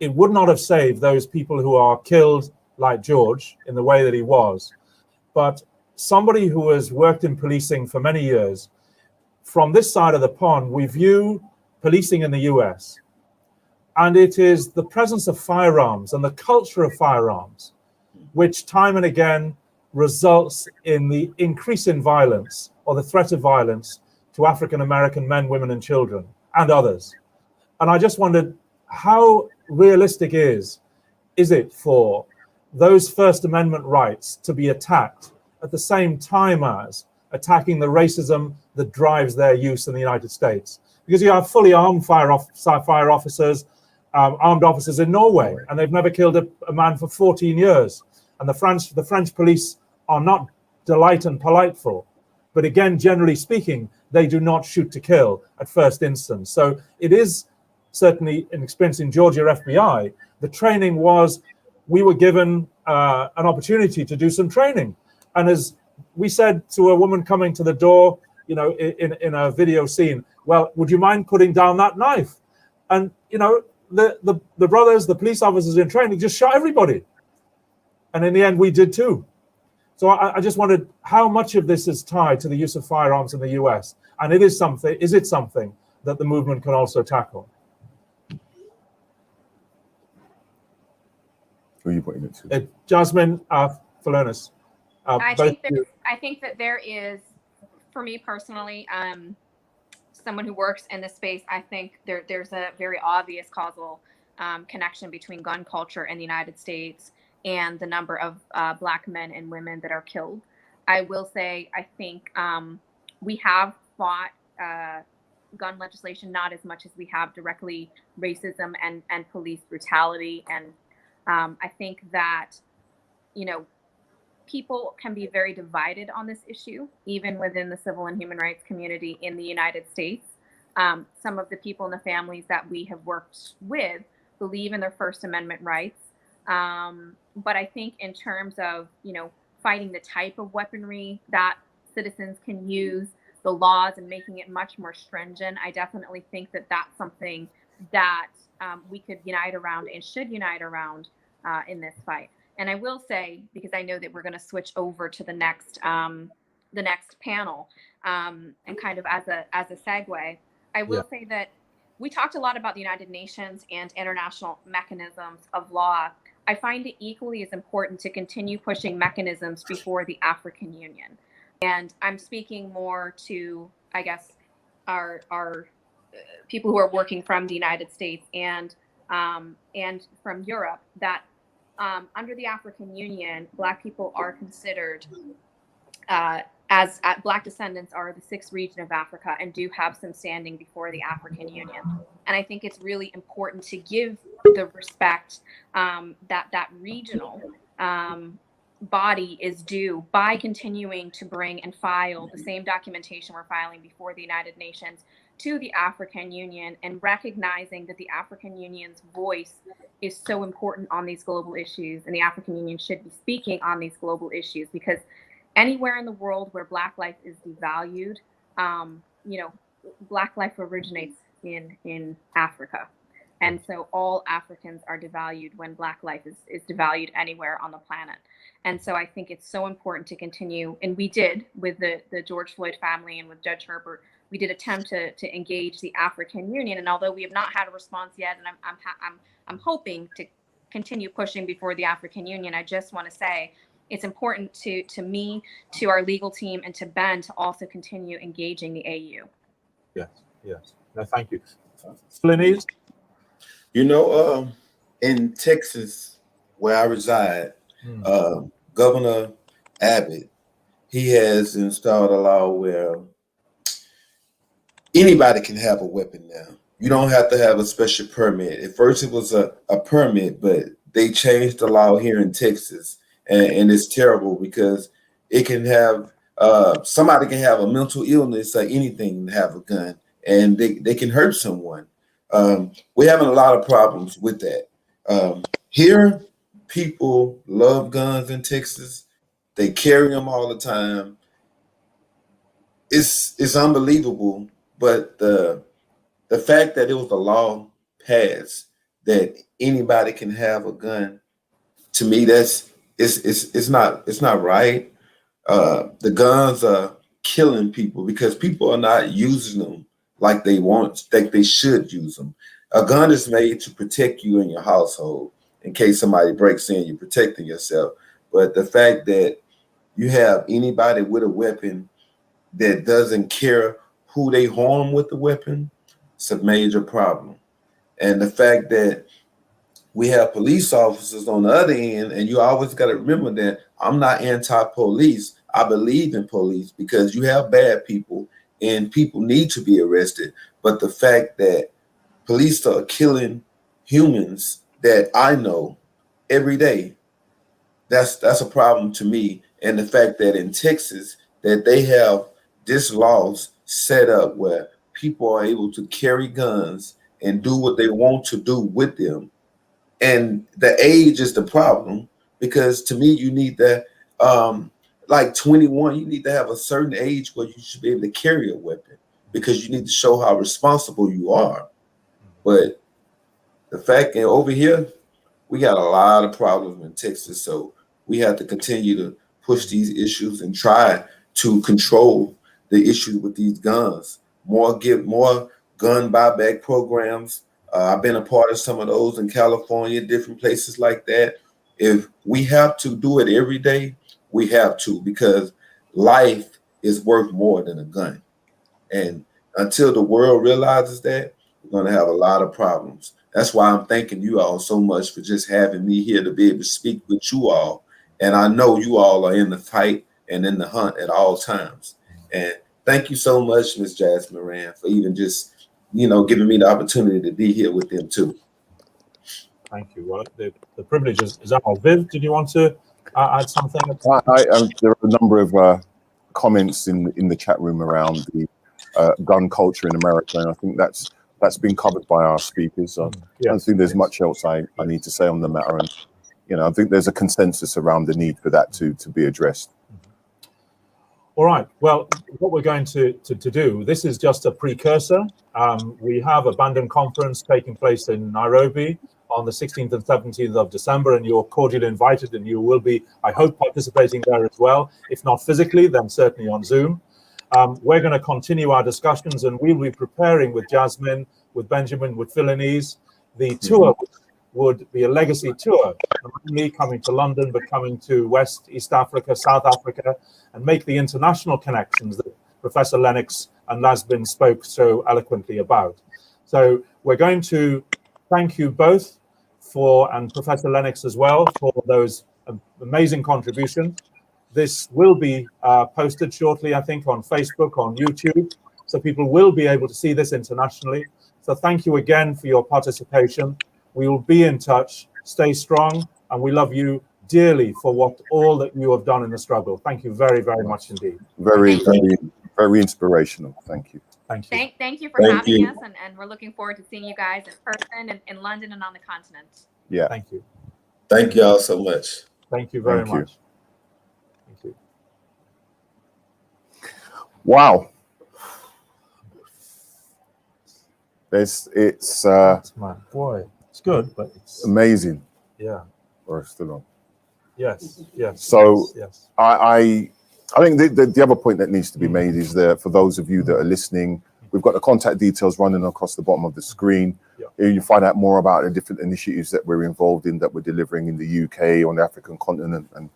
It would not have saved those people who are killed like George in the way that he was. But somebody who has worked in policing for many years, from this side of the pond, we view policing in the US. And it is the presence of firearms and the culture of firearms, which time and again results in the increase in violence or the threat of violence to African-American men, women, and children, and others. And I just wondered, how realistic is it for those First Amendment rights to be attacked at the same time as attacking the racism that drives their use in the United States? Because you have fully armed fire officers, armed officers in Norway, and they've never killed a man for 14 years. And the French police are not polite and delightful. But again, generally speaking, they do not shoot to kill at first instance. So it is certainly an experience in Georgia FBI. The training was, we were given an opportunity to do some training. And as we said to a woman coming to the door, you know, in a video scene, well, would you mind putting down that knife? And, you know, the brothers, the police officers in training just shot everybody. And in the end, we did too. So I just wondered how much of this is tied to the use of firearms in the US? And is it something that the movement can also tackle? Who are you pointing it to? Jasmine, Philonis. I think that there is, for me personally, someone who works in this space, I think there's a very obvious causal connection between gun culture in the United States and the number of Black men and women that are killed. I will say, I think we have fought gun legislation, not as much as we have directly racism and police brutality. And I think that, you know, people can be very divided on this issue, even within the civil and human rights community in the United States. Some of the people and the families that we have worked with believe in their First Amendment rights. But I think in terms of, you know, fighting the type of weaponry that citizens can use, the laws, and making it much more stringent, I definitely think that that's something that we could unite around and should unite around in this fight. And I will say, because I know that we're going to switch over to the next panel, and kind of as a segue, I will say that we talked a lot about the United Nations and international mechanisms of law. I find it equally as important to continue pushing mechanisms before the African Union. And I'm speaking more to, I guess, our people who are working from the United States and from Europe, that under the African Union, Black people are considered as Black descendants are the sixth region of Africa and do have some standing before the African Union. And I think it's really important to give the respect that regional body is due by continuing to bring and file the same documentation we're filing before the United Nations to the African Union, and recognizing that the African Union's voice is so important on these global issues, and the African Union should be speaking on these global issues, because anywhere in the world where Black life is devalued, you know, Black life originates in Africa. And so all Africans are devalued when Black life is devalued anywhere on the planet. And so I think it's so important to continue, and we did with the George Floyd family and with Judge Herbert, we did attempt to engage the African Union. And although we have not had a response yet, and I'm hoping to continue pushing before the African Union, I just want to say it's important to me, to our legal team, and to Ben to also continue engaging the AU. Yes. No, thank you. Philonis? You know, in Texas, where I reside, Governor Abbott, he has installed a law where anybody can have a weapon now. You don't have to have a special permit. At first it was a permit, but they changed the law here in Texas. And it's terrible because it can have, somebody can have a mental illness or anything to have a gun, and they can hurt someone. We're having a lot of problems with that. Here, people love guns in Texas. They carry them all the time. It's unbelievable. But the fact that it was a law passed that anybody can have a gun, to me, it's not right. The guns are killing people because people are not using them like they want, like they should use them. A gun is made to protect you and your household. In case somebody breaks in, you're protecting yourself. But the fact that you have anybody with a weapon that doesn't care who they harm with the weapon, it's a major problem. And the fact that we have police officers on the other end, and you always got to remember that I'm not anti-police. I believe in police because you have bad people and people need to be arrested. But the fact that police are killing humans that I know every day, that's a problem to me. And the fact that in Texas that they have this laws set up where people are able to carry guns and do what they want to do with them. And the age is the problem, because to me, you need that, like 21, you need to have a certain age where you should be able to carry a weapon because you need to show how responsible you are. But the fact that over here, we got a lot of problems in Texas. So we have to continue to push these issues and try to control the issue with these guns. Give more gun buyback programs. I've been a part of some of those in California, different places like that. If we have to do it every day, we have to, because life is worth more than a gun. And until the world realizes that, we're going to have a lot of problems. That's why I'm thanking you all so much for just having me here to be able to speak with you all. And I know you all are in the fight and in the hunt at all times. And thank you so much, Ms. Jasmine Rand, for even just, giving me the opportunity to be here with them too. Thank you. Well, the privilege is ours. Viv, did you want to add something? There are a number of comments in the chat room around the gun culture in America, and I think that's been covered by our speakers. So I don't think there's much else I need to say on the matter, and I think there's a consensus around the need for that to be addressed. All right. Well, what we're going to do, this is just a precursor. We have a Bandung conference taking place in Nairobi on the 16th and 17th of December, and you're cordially invited, and you will be, I hope, participating there as well. If not physically, then certainly on Zoom. We're going to continue our discussions, and we'll be preparing with Jasmine, with Benjamin, with Philinese, the tour, which would be a legacy tour, not only coming to London, but coming to West, East Africa, South Africa, and make the international connections that Professor Lennox and Lasbin spoke so eloquently about. So we're going to thank you both and Professor Lennox as well, for those amazing contributions. This will be posted shortly, I think, on Facebook, on YouTube, so people will be able to see this internationally. So thank you again for your participation. We will be in touch. Stay strong, and we love you dearly for all that you have done in the struggle. Thank you very, very much indeed. Very, very inspirational. Thank you. Thank you. Thank you for having us, and we're looking forward to seeing you guys in person in London and on the continent. Yeah. Thank you. Thank you all so much. Thank you very much. Thank you. Wow. It's boy, it's good, but it's amazing. Yeah. Or still on. Yes. So yes. I think the other point that needs to be made is that for those of you that are listening, we've got the contact details running across the bottom of the screen. Yeah. You find out more about the different initiatives that we're involved in, that we're delivering in the UK, on the African continent, and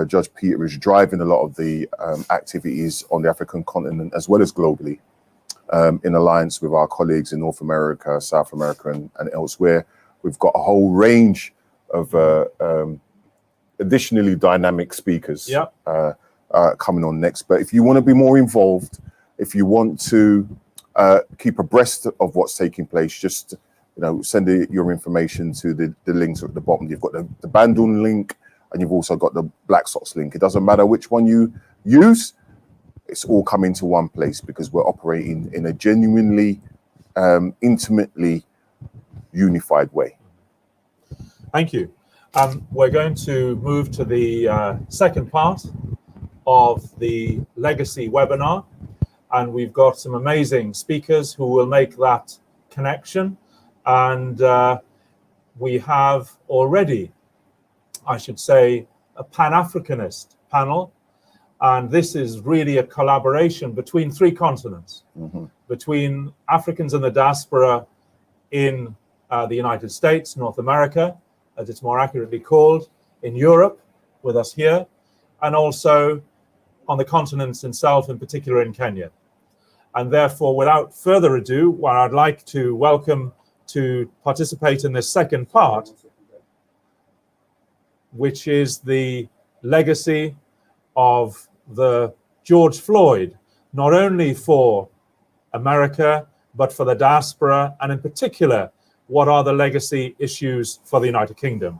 Judge Peter is driving a lot of the activities on the African continent as well as globally, in alliance with our colleagues in North America, South America, and elsewhere. We've got a whole range of additionally dynamic speakers coming on next. But if you want to be more involved, if you want to keep abreast of what's taking place, just send your information to the links at the bottom. You've got the Bandung link, and you've also got the Black Sox link. It doesn't matter which one you use, it's all coming to one place, because we're operating in a genuinely intimately unified way. Thank you. We're going to move to the second part of the Legacy webinar, and we've got some amazing speakers who will make that connection. And we have already, I should say, a Pan-Africanist panel, and this is really a collaboration between three continents, between Africans in the diaspora in the United States, North America, as it's more accurately called, in Europe, with us here, and also on the continent itself, in particular in Kenya. And therefore, without further ado, what I'd like to welcome to participate in this second part, which is the legacy of the George Floyd, not only for America, but for the diaspora, and in particular, what are the legacy issues for the United Kingdom.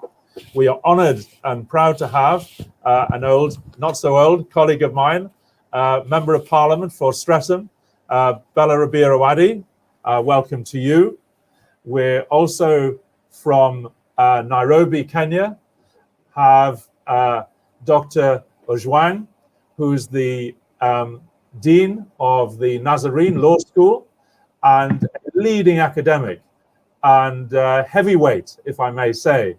We are honored and proud to have an old, not so old, colleague of mine, Member of Parliament for Streatham, Bella Rabira-Wadi. Welcome to you. We're also from Nairobi, Kenya, have Dr. Ojwang, who's the Dean of the Nazarene Law School and a leading academic and heavyweight, if I may say,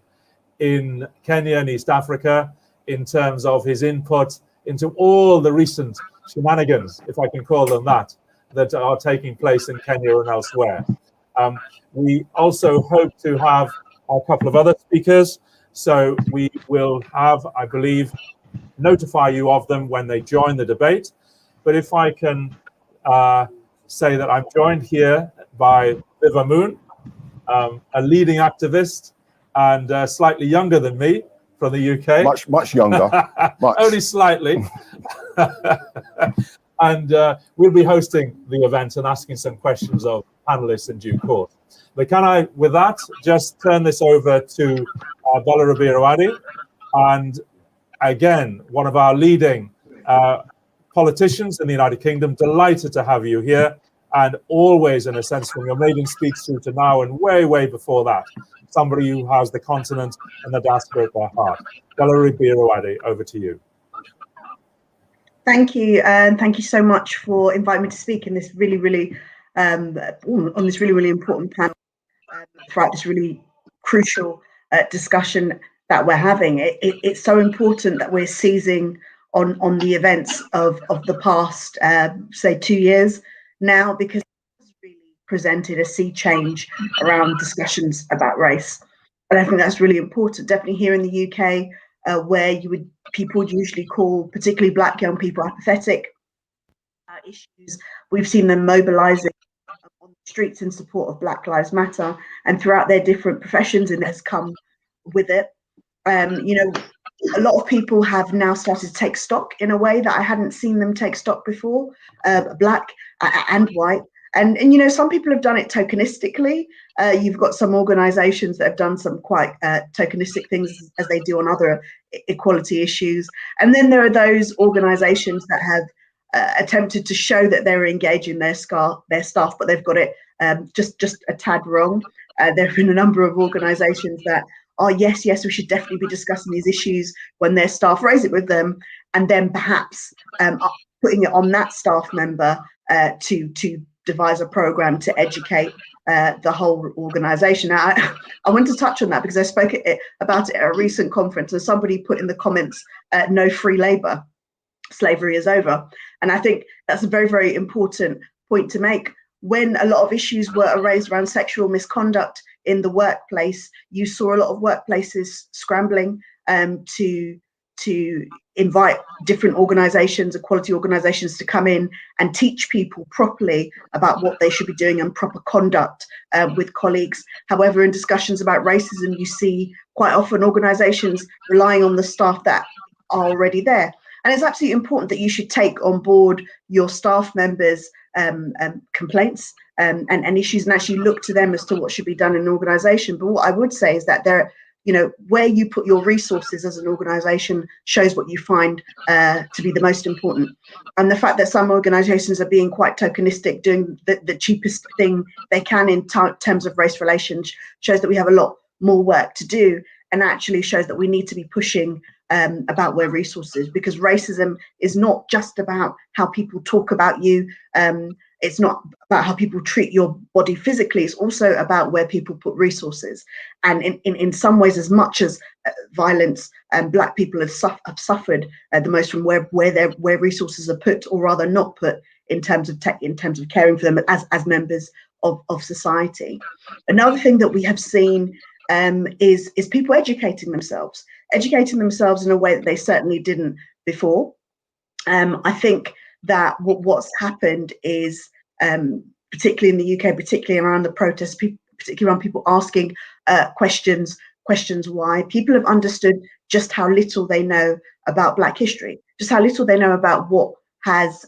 in Kenya and East Africa in terms of his input into all the recent shenanigans, if I can call them that are taking place in Kenya and elsewhere. We also hope to have a couple of other speakers, so we will have, I believe, notify you of them when they join the debate. But if I can say that I'm joined here by Viva Moon, a leading activist and slightly younger than me from the UK. Much younger. Much. Only slightly. And we'll be hosting the event and asking some questions of panelists in due course. But can I, with that, just turn this over to Bella Rabira-Wadi, and again, one of our leading politicians in the United Kingdom. Delighted to have you here, and always, in a sense, from your maiden speech through to now and way before that, somebody who has the continent and the diaspora at their heart. Bella Rabira-Wadi, over to you. Thank you, and thank you so much for inviting me to speak in this really on this really important panel throughout this really crucial discussion that we're having. It's so important that we're seizing on the events of the past, say 2 years now, because it's really presented a sea change around discussions about race. And I think that's really important, definitely here in the UK, where people would usually call particularly Black young people apathetic issues. We've seen them mobilising on the streets in support of Black Lives Matter, and throughout their different professions, and has come with it. You know, a lot of people have now started to take stock in a way that I hadn't seen them take stock before, Black and white. And you know, some people have done it tokenistically. You've got some organisations that have done some quite tokenistic things as they do on other equality issues. And then there are those organisations that have attempted to show that they're engaging their staff, but they've got it just a tad wrong. There have been a number of organisations that are, yes, we should definitely be discussing these issues when their staff raise it with them, and then perhaps putting it on that staff member to devise a program to educate the whole organisation. Now, I want to touch on that because I spoke about it at a recent conference, and somebody put in the comments, no free labour, slavery is over. And I think that's a very important point to make. When a lot of issues were raised around sexual misconduct in the workplace, you saw a lot of workplaces scrambling to invite different organisations, equality organisations, to come in and teach people properly about what they should be doing and proper conduct with colleagues. However, in discussions about racism, you see quite often organisations relying on the staff that are already there. And it's absolutely important that you should take on board your staff members' complaints and issues, and actually look to them as to what should be done in an organisation. But what I would say is that there, you know, where you put your resources as an organisation shows what you find to be the most important. And the fact that some organisations are being quite tokenistic, doing the cheapest thing they can in terms of race relations, shows that we have a lot more work to do, and actually shows that we need to be pushing about where resources, because racism is not just about how people talk about you. It's not about how people treat your body physically. It's also about where people put resources. And in some ways, as much as violence, Black people have suffered the most from where resources are put, or rather not put, in terms of caring for them as members of society. Another thing that we have seen is people educating themselves in a way that they certainly didn't before. I think that what's happened is, particularly in the UK, particularly around the protests, particularly around people asking questions why, people have understood just how little they know about Black history, just how little they know about what has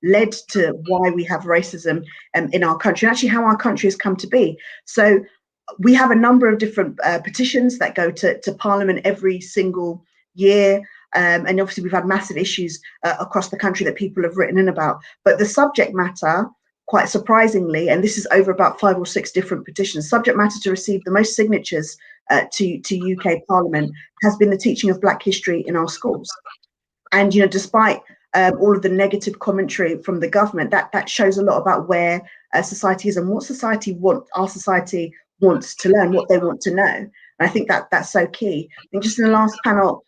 led to why we have racism in our country, and actually how our country has come to be. So we have a number of different petitions that go to Parliament every single year. And obviously we've had massive issues across the country that people have written in about. But the subject matter, quite surprisingly, and this is over about 5 or 6 different petitions, subject matter to receive the most signatures to UK Parliament has been the teaching of Black history in our schools. And, you know, despite all of the negative commentary from the government, that shows a lot about where society is and what our society wants to learn, what they want to know. And I think that's so key. I think just in the last panel,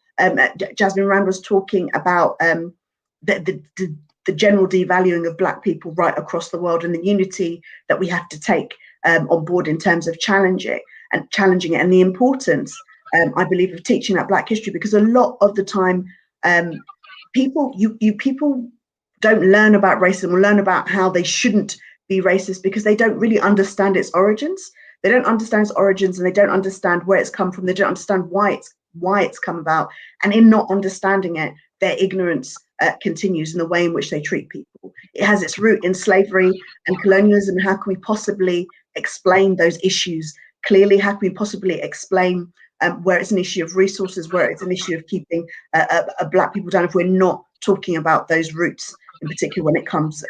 Jasmine Rand was talking about the general devaluing of Black people right across the world, and the unity that we have to take on board in terms of challenging it, and the importance, I believe, of teaching that Black history, because a lot of the time, people don't learn about racism or learn about how they shouldn't be racist because they don't really understand its origins. They don't understand its origins, and they don't understand where it's come from. They don't understand why it's come about. And in not understanding it, their ignorance continues in the way in which they treat people. It has its root in slavery and colonialism. How can we possibly explain those issues clearly? How can we possibly explain where it's an issue of resources, where it's an issue of keeping Black people down, if we're not talking about those roots, in particular when it comes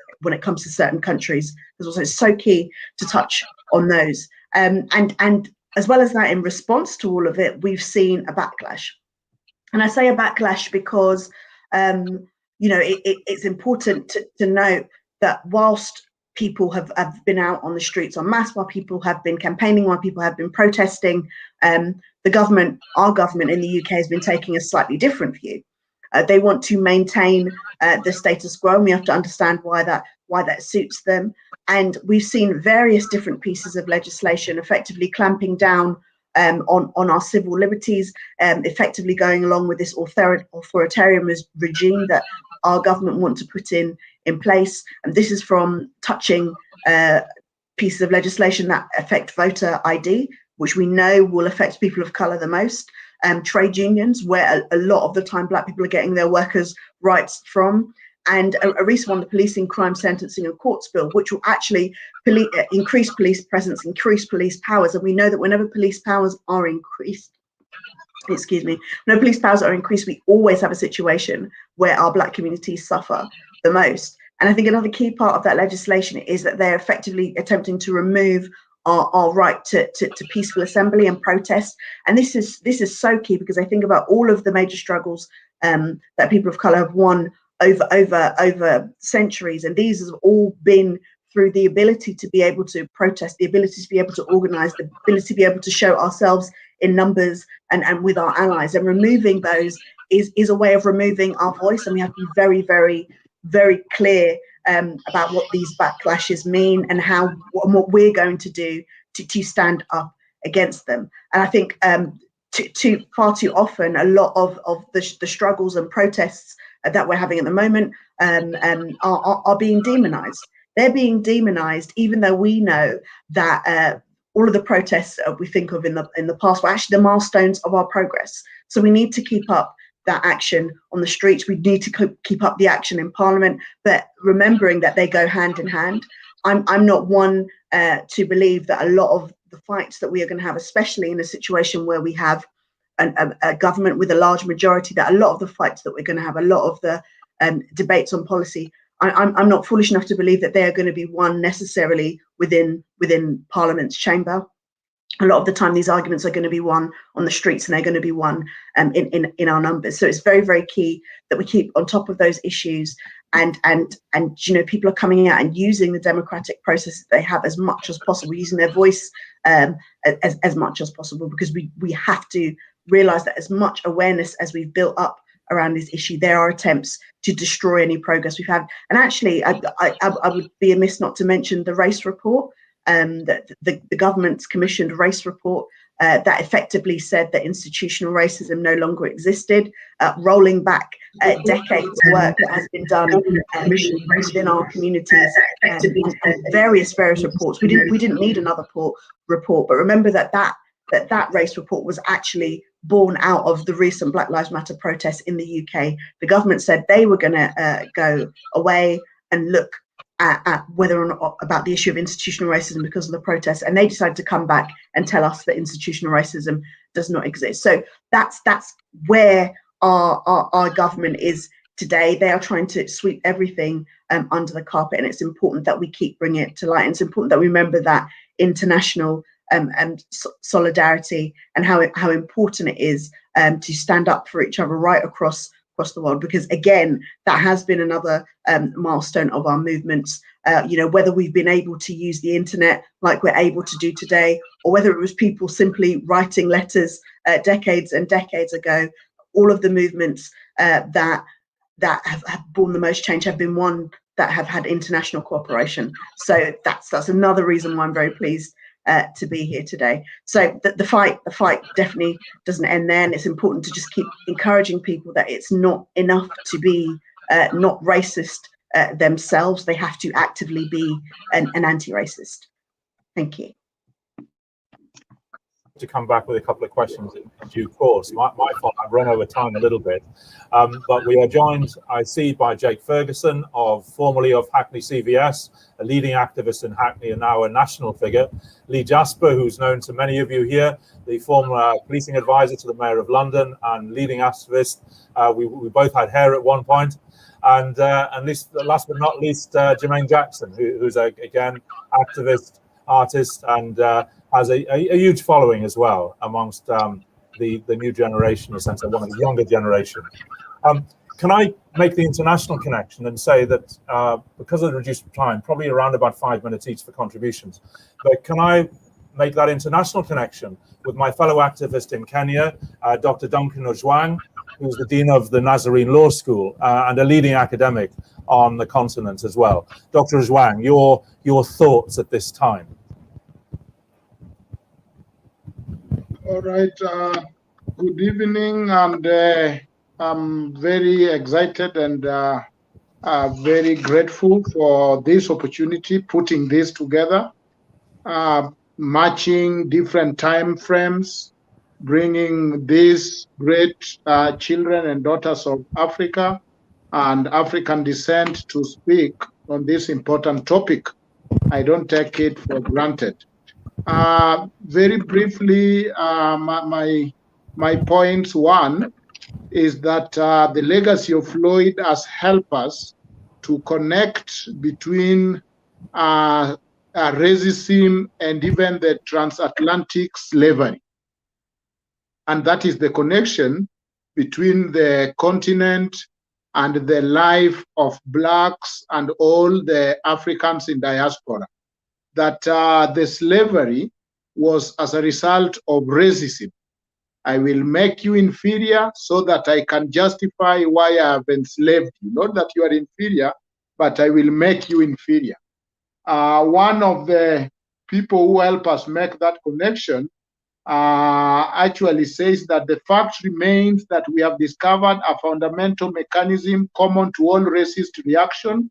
to certain countries? It's also so key to touch on those. And as well as that, in response to all of it, we've seen a backlash. And I say a backlash because, you know, it's important to note that whilst people have been out on the streets en masse, while people have been campaigning, while people have been protesting, the government, our government in the UK, has been taking a slightly different view. They want to maintain the status quo, and we have to understand why that suits them. And we've seen various different pieces of legislation effectively clamping down on our civil liberties, effectively going along with this authoritarian regime that our government want to put in place. And this is from touching pieces of legislation that affect voter ID, which we know will affect people of colour the most. Trade unions, where a lot of the time Black people are getting their workers' rights from, and a recent one, the Policing, Crime, Sentencing and Courts Bill, which will actually increase police presence, increase police powers. And we know that whenever police powers are increased, whenever police powers are increased, we always have a situation where our Black communities suffer the most. And I think another key part of that legislation is that they're effectively attempting to remove our right to peaceful assembly and protest. And this is so key, because I think about all of the major struggles that people of colour have won over centuries, and these have all been through the ability to be able to protest, the ability to be able to organise, the ability to be able to show ourselves in numbers and with our allies. And removing those is a way of removing our voice, and we have to be very, very, very clear about what these backlashes mean and what we're going to do to stand up against them. And I think far too often, a lot of the struggles and protests that we're having at the moment are being demonized. They're being demonized, even though we know that all of the protests we think of in the past were actually the milestones of our progress. So we need to keep up that action on the streets. We need to keep up the action in Parliament, but remembering that they go hand in hand. I'm not one to believe that a lot of the fights that we are going to have, especially in a situation where we have a government with a large majority, that a lot of the fights that we're going to have, a lot of the debates on policy, I'm not foolish enough to believe that they are going to be won necessarily within Parliament's chamber. A lot of the time, these arguments are going to be won on the streets, and they're going to be won in our numbers. So it's very, very key that we keep on top of those issues, and you know, people are coming out and using the democratic process that they have as much as possible, using their voice as much as possible, because we have to realise that as much awareness as we've built up around this issue, there are attempts to destroy any progress we've had. And actually, I would be amiss not to mention the race report. The government's commissioned race report that effectively said that institutional racism no longer existed, rolling back decades work that has been done within our communities, and various reports. We didn't need another report, but remember that race report was actually born out of the recent Black Lives Matter protests in the UK. The government said they were going to go away and look at whether or not about the issue of institutional racism because of the protests, and they decided to come back and tell us that institutional racism does not exist. So that's where our government is today. They are trying to sweep everything under the carpet, and it's important that we keep bringing it to light. And it's important that we remember that international and solidarity, and how important it is to stand up for each other right across the world, because again, that has been another milestone of our movements. Whether we've been able to use the internet like we're able to do today, or whether it was people simply writing letters decades and decades ago, all of the movements that have borne the most change have been one that have had international cooperation. So that's another reason why I'm very pleased to be here today. So the fight definitely doesn't end there, and it's important to just keep encouraging people that it's not enough to be not racist themselves. They have to actively be an anti-racist. Thank you. To come back with a couple of questions in due course. My fault, I've run over time a little bit. But we are joined, I see, by Jake Ferguson, formerly of Hackney CVS, a leading activist in Hackney and now a national figure. Lee Jasper, who's known to many of you here, the former policing advisor to the Mayor of London and leading activist. We both had hair at one point. And last but not least, Jermaine Jackson, who's again activist, artist, and has a huge following as well amongst the new generation, in the sense of one of the younger generation. Can I make the international connection and say that because of the reduced time, probably around about 5 minutes each for contributions, but can I make that international connection with my fellow activist in Kenya, Dr. Duncan Ojwang, who's the Dean of the Nazarene Law School and a leading academic on the continent as well. Dr. Ojwang, your thoughts at this time? All right. Good evening, and I'm very excited and very grateful for this opportunity, putting this together, matching different time frames, bringing these great children and daughters of Africa and African descent to speak on this important topic. I don't take it for granted. Very briefly, my points. One is that the legacy of Floyd has helped us to connect between racism and even the transatlantic slavery. And that is the connection between the continent and the life of Blacks and all the Africans in diaspora. That the slavery was as a result of racism. I will make you inferior so that I can justify why I have enslaved you. Not that you are inferior, but I will make you inferior. One of the people who help us make that connection actually says that the fact remains that we have discovered a fundamental mechanism common to all racist reaction: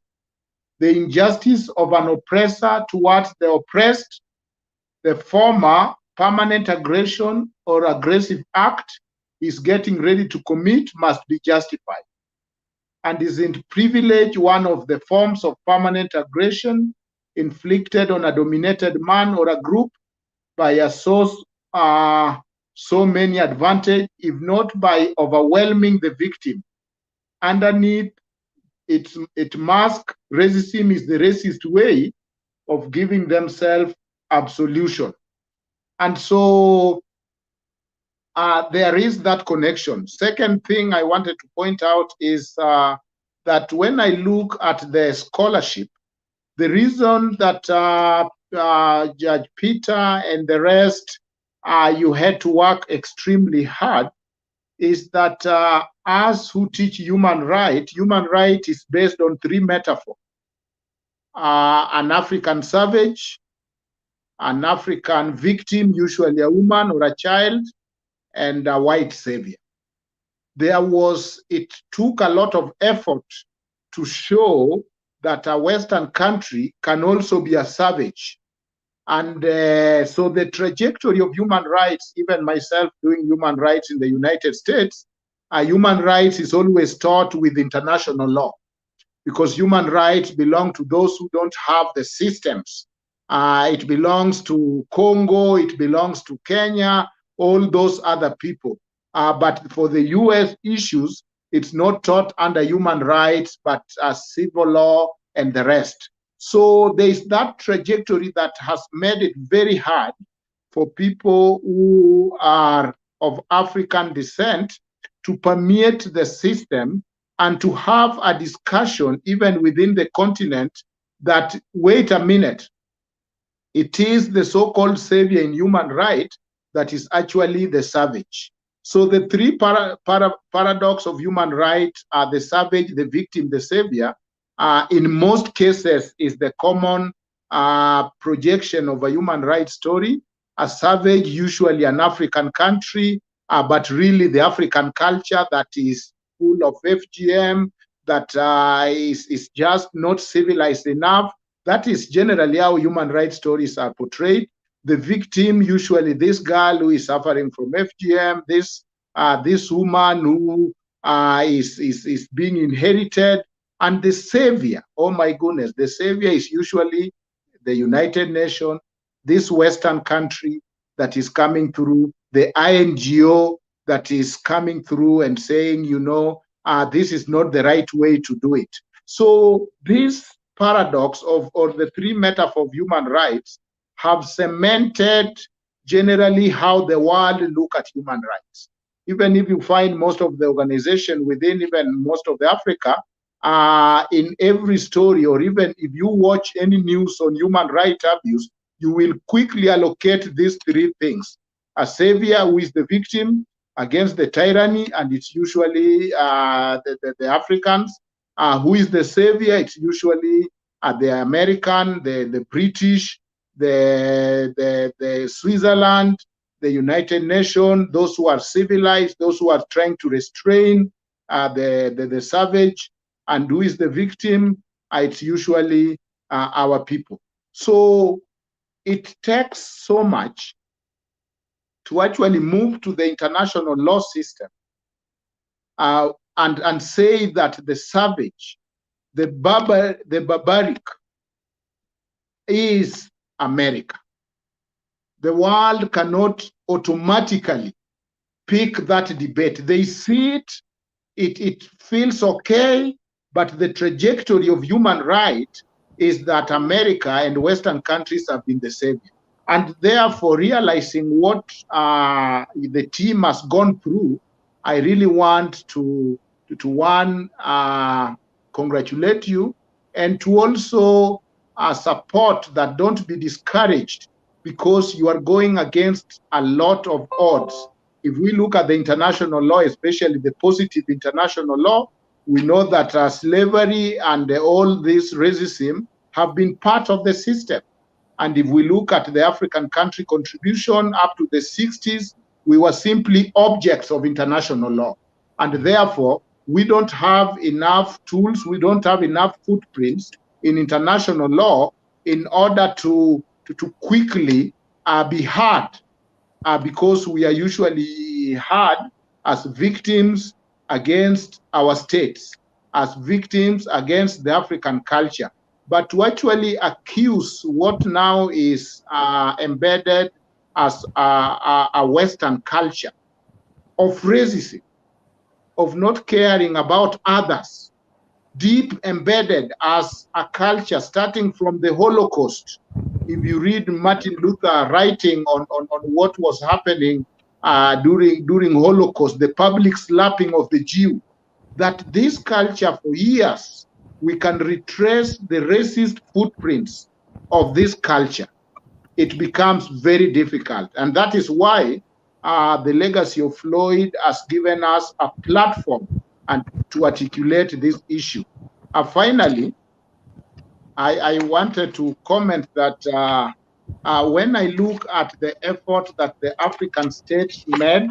the injustice of an oppressor towards the oppressed. The former permanent aggression or aggressive act is getting ready to commit must be justified. And isn't privilege one of the forms of permanent aggression inflicted on a dominated man or a group by a source so many advantage, if not by overwhelming the victim? Underneath it masks racism is the racist way of giving themselves absolution. And so there is that connection. Second thing I wanted to point out is that when I look at the scholarship, the reason that Judge Peter and the rest, you had to work extremely hard is that us who teach human right is based on three metaphors: an African savage, an African victim, usually a woman or a child, and a white savior. It took a lot of effort to show that a Western country can also be a savage. And so the trajectory of human rights, even myself doing human rights in the United States, human rights is always taught with international law, because human rights belong to those who don't have the systems. It belongs to Congo, it belongs to Kenya, all those other people. But for the US issues, it's not taught under human rights, but civil law and the rest. So there's that trajectory that has made it very hard for people who are of African descent to permeate the system and to have a discussion even within the continent that, wait a minute, it is the so-called savior in human rights that is actually the savage. So the three paradox of human rights are the savage, the victim, the savior. In most cases is the common projection of a human rights story. A savage, usually an African country, but really the African culture that is full of FGM, that is just not civilized enough. That is generally how human rights stories are portrayed. The victim, usually this girl who is suffering from FGM, this woman who is being inherited, and the savior, oh my goodness, the savior is usually the United Nations, this Western country that is coming through, the INGO that is coming through and saying, you know, this is not the right way to do it. So this paradox of, or the three metaphors of human rights have cemented generally how the world look at human rights. Even if you find most of the organization within even most of the Africa, in every story, or even if you watch any news on human rights abuse, you will quickly allocate these three things. A savior who is the victim against the tyranny, and it's usually the Africans. Who is the savior? It's usually the American, the British, the Switzerland, the United Nations, those who are civilized, those who are trying to restrain the savage. And who is the victim? It's usually our people. So it takes so much to actually move to the international law system and say that the savage, the barbaric is America. The world cannot automatically pick that debate. They see it, it feels okay, but the trajectory of human rights is that America and Western countries have been the savior. And therefore, realizing what the team has gone through, I really want to congratulate you, and to also support that don't be discouraged, because you are going against a lot of odds. If we look at the international law, especially the positive international law, we know that slavery and all this racism have been part of the system. And if we look at the African country contribution up to the 60s, we were simply objects of international law. And therefore, we don't have enough tools, we don't have enough footprints in international law in order to quickly be heard, because we are usually heard as victims against our states, as victims against the African culture. But to actually accuse what now is embedded as a Western culture of racism, of not caring about others, deep embedded as a culture starting from the Holocaust. If you read Martin Luther writing on what was happening during Holocaust, the public slapping of the Jew, that this culture for years, we can retrace the racist footprints of this culture. It becomes very difficult. And that is why the legacy of Floyd has given us a platform and to articulate this issue. Finally, I wanted to comment that When I look at the effort that the African states made,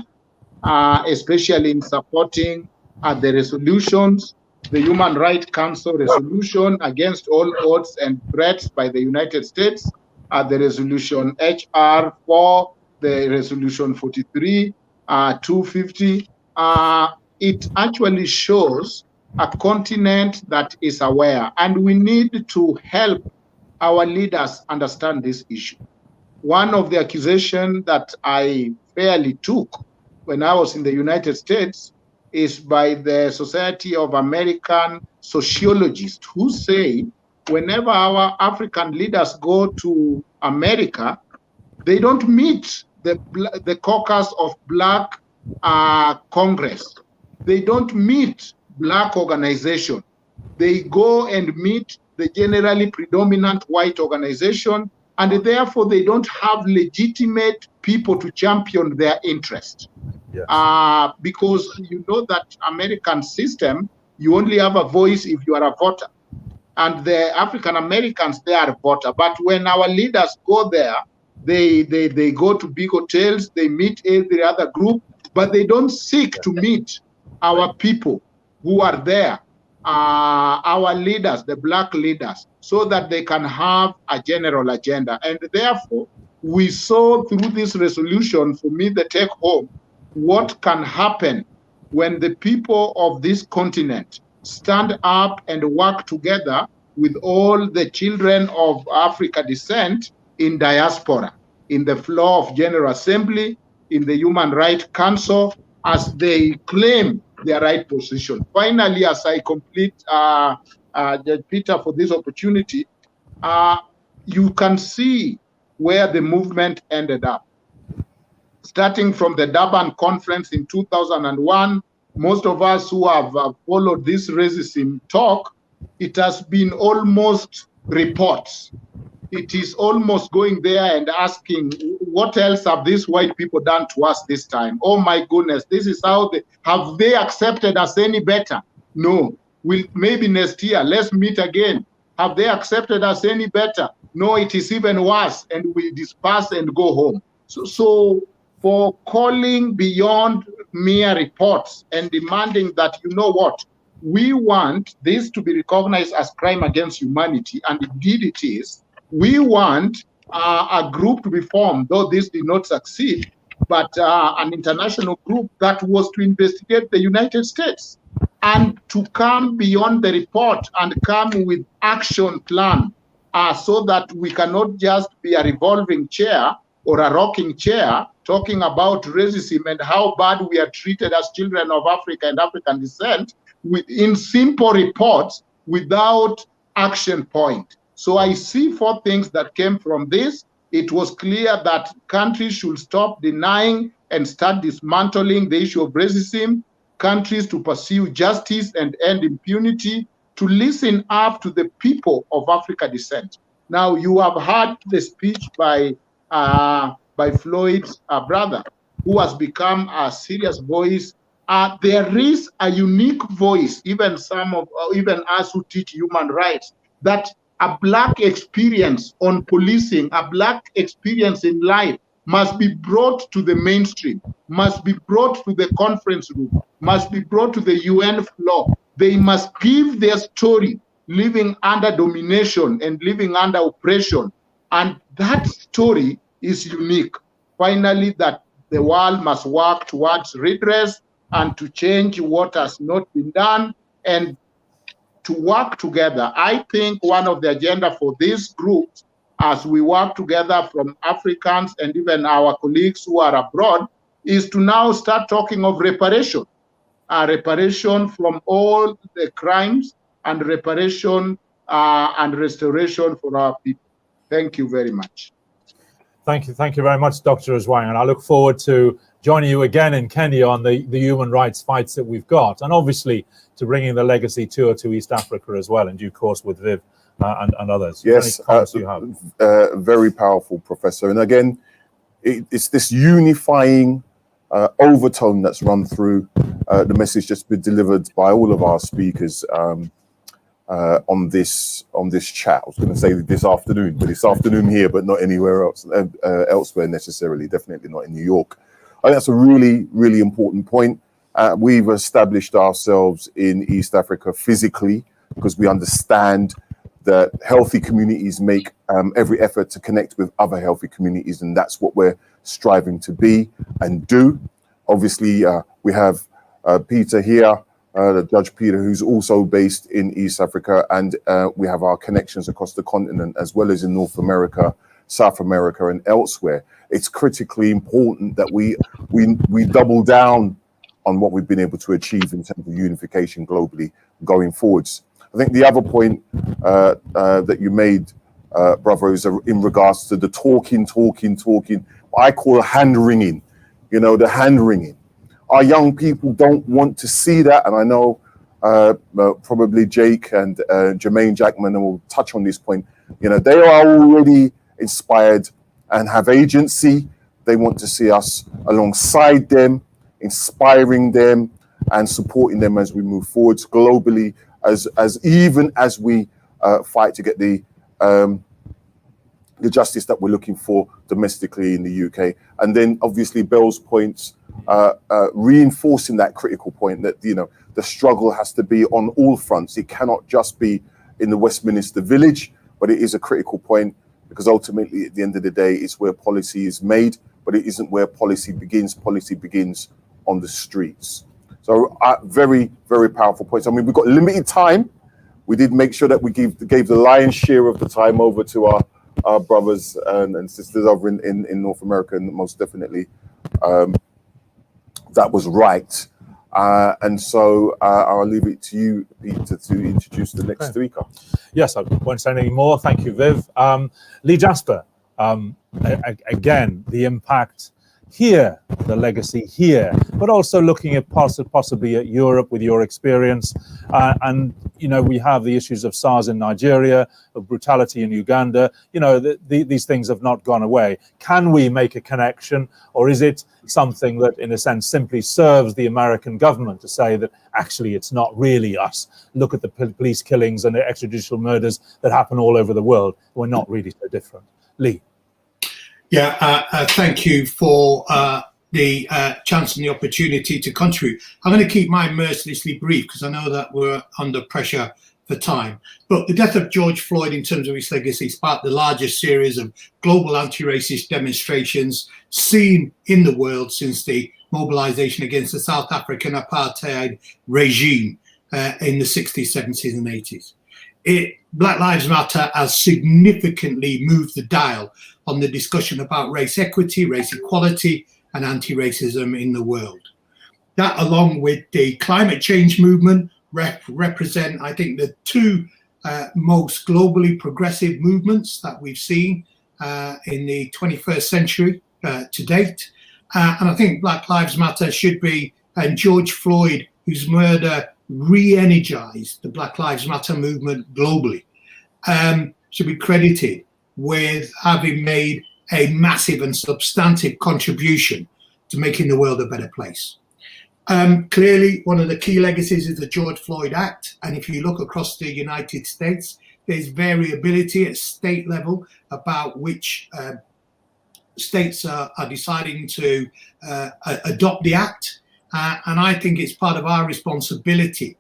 especially in supporting the resolutions, the Human Rights Council resolution against all odds and threats by the United States, the resolution HR 4, the resolution 43, 250, it actually shows a continent that is aware, and we need to help our leaders understand this issue. One of the accusations that I fairly took when I was in the United States is by the Society of American Sociologists, who say whenever our African leaders go to America, they don't meet the caucus of Black Congress. They don't meet Black organization. They go and meet the generally predominant white organization, and therefore they don't have legitimate people to champion their interest. Yes. Because you know that American system, you only have a voice if you are a voter. And the African Americans, they are a voter. But when our leaders go there, they go to big hotels, they meet every other group, but they don't seek to meet our people who are there, our leaders, the Black leaders, so that they can have a general agenda. And therefore, we saw through this resolution, for me, the take home, what can happen when the people of this continent stand up and work together with all the children of Africa descent in diaspora, in the floor of General Assembly, in the Human Rights Council, as they claim their right position. Finally, as I complete, Judge Peter, for this opportunity, you can see where the movement ended up. Starting from the Durban conference in 2001, most of us who have followed this racism talk, it has been almost reports. It is almost going there and asking, what else have these white people done to us this time? Oh my goodness, this is how have they accepted us any better? No. Maybe next year, let's meet again. Have they accepted us any better? No, it is even worse, and we disperse and go home. So for calling beyond mere reports and demanding that, you know what, we want this to be recognized as crime against humanity, and indeed it is. We want a group to be formed, though this did not succeed, but an international group that was to investigate the United States and to come beyond the report and come with action plan so that we cannot just be a revolving chair or a rocking chair talking about racism and how bad we are treated as children of Africa and African descent in simple reports without action point. So I see 4 things that came from this. It was clear that countries should stop denying and start dismantling the issue of racism, countries to pursue justice and end impunity, to listen up to the people of Africa descent. Now, you have heard the speech by Floyd's brother, who has become a serious voice. There is a unique voice, even even us who teach human rights, that a Black experience on policing, a Black experience in life must be brought to the mainstream, must be brought to the conference room, must be brought to the UN floor. They must give their story, living under domination and living under oppression. And that story is unique. Finally, that the world must work towards redress and to change what has not been done and to work together. I think one of the agenda for these groups, as we work together from Africans and even our colleagues who are abroad, is to now start talking of reparation. Reparation from all the crimes and reparation and restoration for our people. Thank you very much. Thank you very much, Dr. Azwang, and I look forward to joining you again in Kenya on the human rights fights that we've got, and obviously to bringing the legacy tour to East Africa as well in due course with Viv and others. Yes, you have? Very powerful, Professor. And again, it's this unifying overtone that's run through the message that's been delivered by all of our speakers. on this chat. I was going to say this afternoon, but it's afternoon here, but not anywhere else, elsewhere necessarily. Definitely not in New York. I think that's a really, really important point. We've established ourselves in East Africa physically because we understand that healthy communities make every effort to connect with other healthy communities, and that's what we're striving to be and do. Obviously, we have Peter here, the Judge Peter, who's also based in East Africa, and we have our connections across the continent as well as in North America, South America, and elsewhere. It's critically important that we double down on what we've been able to achieve in terms of unification globally going forwards. I think the other point that you made, brother, is in regards to the talking. I call hand wringing, the hand wringing. Our young people don't want to see that. And I know probably Jake and Jermaine Jackman will touch on this point. They are already inspired and have agency. They want to see us alongside them, inspiring them and supporting them as we move forwards globally, as even as we fight to get the justice that we're looking for domestically in the UK. And then obviously Bell's points, reinforcing that critical point that, the struggle has to be on all fronts. It cannot just be in the Westminster Village, but it is a critical point because ultimately at the end of the day, it's where policy is made, but it isn't where policy begins. Policy begins on the streets. So very, very powerful points. I mean, we've got limited time. We did make sure that we gave the lion's share of the time over to our brothers and sisters over in North America, and most definitely that was right. And so I'll leave it to you, Peter, to introduce the next speaker. Yes, I won't say any more. Thank you, Viv. Lee Jasper, again, the impact here, the legacy here, but also looking at possibly at Europe with your experience. And, we have the issues of SARS in Nigeria, of brutality in Uganda. These things have not gone away. Can we make a connection, or is it something that, in a sense, simply serves the American government to say that actually it's not really us? Look at the police killings and the extrajudicial murders that happen all over the world. We're not really so different. Lee. Yeah, thank you for the chance and the opportunity to contribute. I'm going to keep mine mercilessly brief because I know that we're under pressure for time. But the death of George Floyd, in terms of its legacy, sparked the largest series of global anti-racist demonstrations seen in the world since the mobilization against the South African apartheid regime in the 60s, 70s, and 80s. Black Lives Matter has significantly moved the dial on the discussion about race equity, race equality, and anti-racism in the world. That, along with the climate change movement, represent, I think, the two most globally progressive movements that we've seen in the 21st century to date. And I think Black Lives Matter should be, and George Floyd, whose murder re-energized the Black Lives Matter movement globally, should be credited with having made a massive and substantive contribution to making the world a better place. Clearly, one of the key legacies is the George Floyd Act. And if you look across the United States, there's variability at state level about which states are deciding to adopt the act. And I think it's part of our responsibility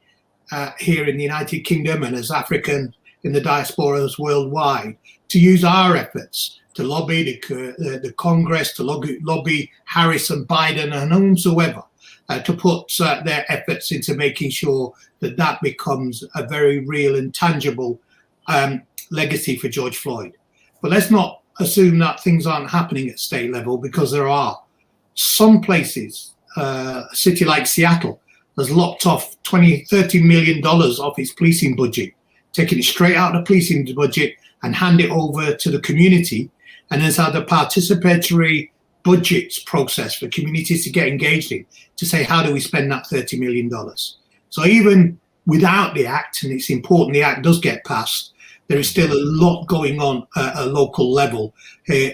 here in the United Kingdom and as African in the diasporas worldwide to use our efforts to lobby the Congress, to lobby Harris and Biden and whomsoever to put their efforts into making sure that that becomes a very real and tangible legacy for George Floyd. But let's not assume that things aren't happening at state level, because there are. Some places, a city like Seattle has locked off $30 million off its policing budget, taking it straight out of the policing budget and hand it over to the community, and has had a participatory budgets process for communities to get engaged in to say, how do we spend that $30 million? So even without the act, and it's important the act does get passed, there is still a lot going on at a local level here,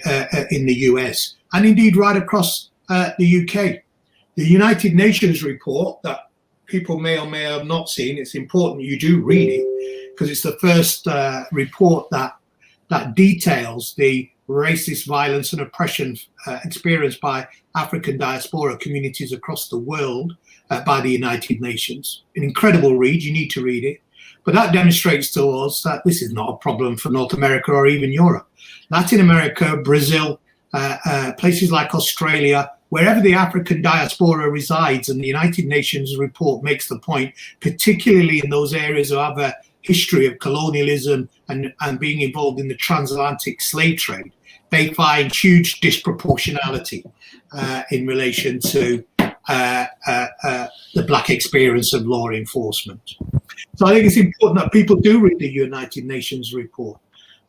in the US, and indeed right across the UK. The United Nations report that people may or may have not seen, it's important you do read it, because it's the first report that details the racist violence and oppression experienced by African diaspora communities across the world by the United Nations. An incredible read, you need to read it. But that demonstrates to us that this is not a problem for North America or even Europe. Latin America, Brazil, places like Australia, wherever the African diaspora resides, and the United Nations report makes the point, particularly in those areas who have a history of colonialism and being involved in the transatlantic slave trade, they find huge disproportionality in relation to the Black experience of law enforcement. So I think it's important that people do read the United Nations report.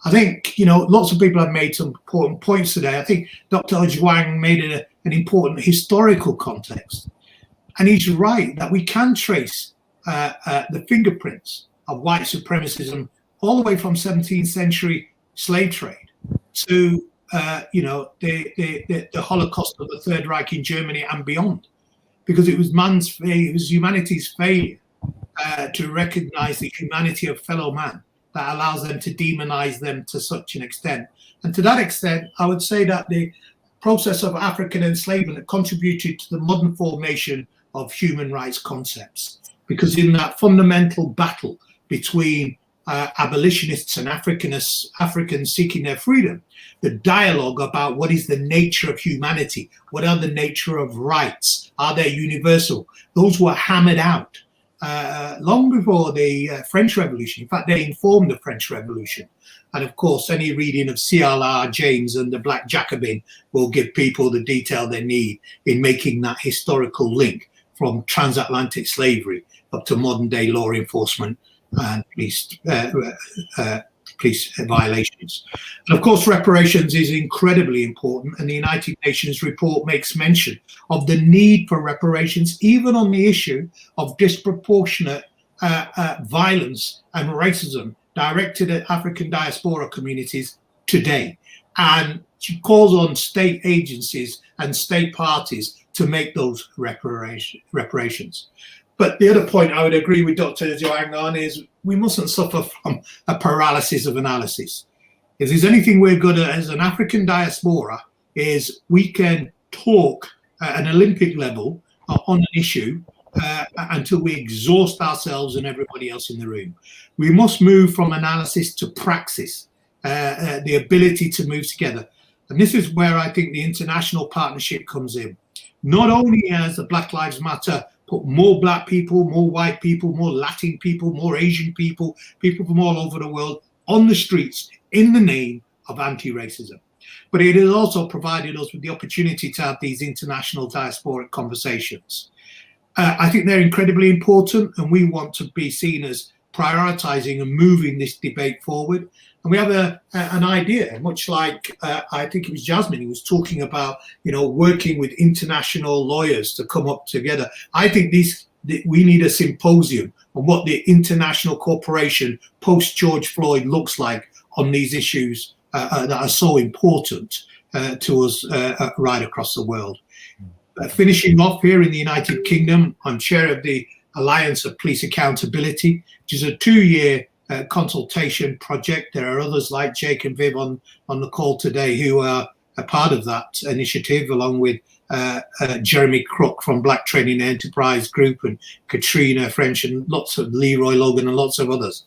I think, lots of people have made some important points today. I think Dr. Ojwang made an important historical context. And he's right that we can trace the fingerprints of white supremacism all the way from 17th century slave trade to, the Holocaust of the Third Reich in Germany and beyond. Because it was humanity's failure to recognize the humanity of fellow man that allows them to demonize them to such an extent. And to that extent, I would say that the process of African enslavement contributed to the modern formation of human rights concepts. Because in that fundamental battle between abolitionists and Africans seeking their freedom, the dialogue about what is the nature of humanity, what are the nature of rights, are they universal, those were hammered out long before the French Revolution. In fact, they informed the French Revolution. And of course, any reading of C.L.R. James and the Black Jacobin will give people the detail they need in making that historical link from transatlantic slavery up to modern day law enforcement and police violations. And of course, reparations is incredibly important, and the United Nations report makes mention of the need for reparations, even on the issue of disproportionate violence and racism directed at African diaspora communities today. And she calls on state agencies and state parties to make those reparations. But the other point I would agree with Dr. Zhuang on is we mustn't suffer from a paralysis of analysis. If there's anything we're good at as an African diaspora, is we can talk at an Olympic level on an issue until we exhaust ourselves and everybody else in the room. We must move from analysis to praxis, the ability to move together. And this is where I think the international partnership comes in. Not only has the Black Lives Matter put more Black people, more white people, more Latin people, more Asian people, people from all over the world on the streets in the name of anti-racism. But it has also provided us with the opportunity to have these international diasporic conversations. I think they're incredibly important, and we want to be seen as prioritizing and moving this debate forward. And we have an idea, much like I think it was Jasmine who was talking about, working with international lawyers to come up together. I think we need a symposium on what the international cooperation post George Floyd looks like on these issues that are so important to us right across the world. Finishing off here in the United Kingdom, I'm chair of the Alliance of Police Accountability, which is a 2-year consultation project. There are others like Jake and Viv on the call today who are a part of that initiative, along with Jeremy Crook from Black Training Enterprise Group and Katrina French and lots of Leroy Logan and lots of others.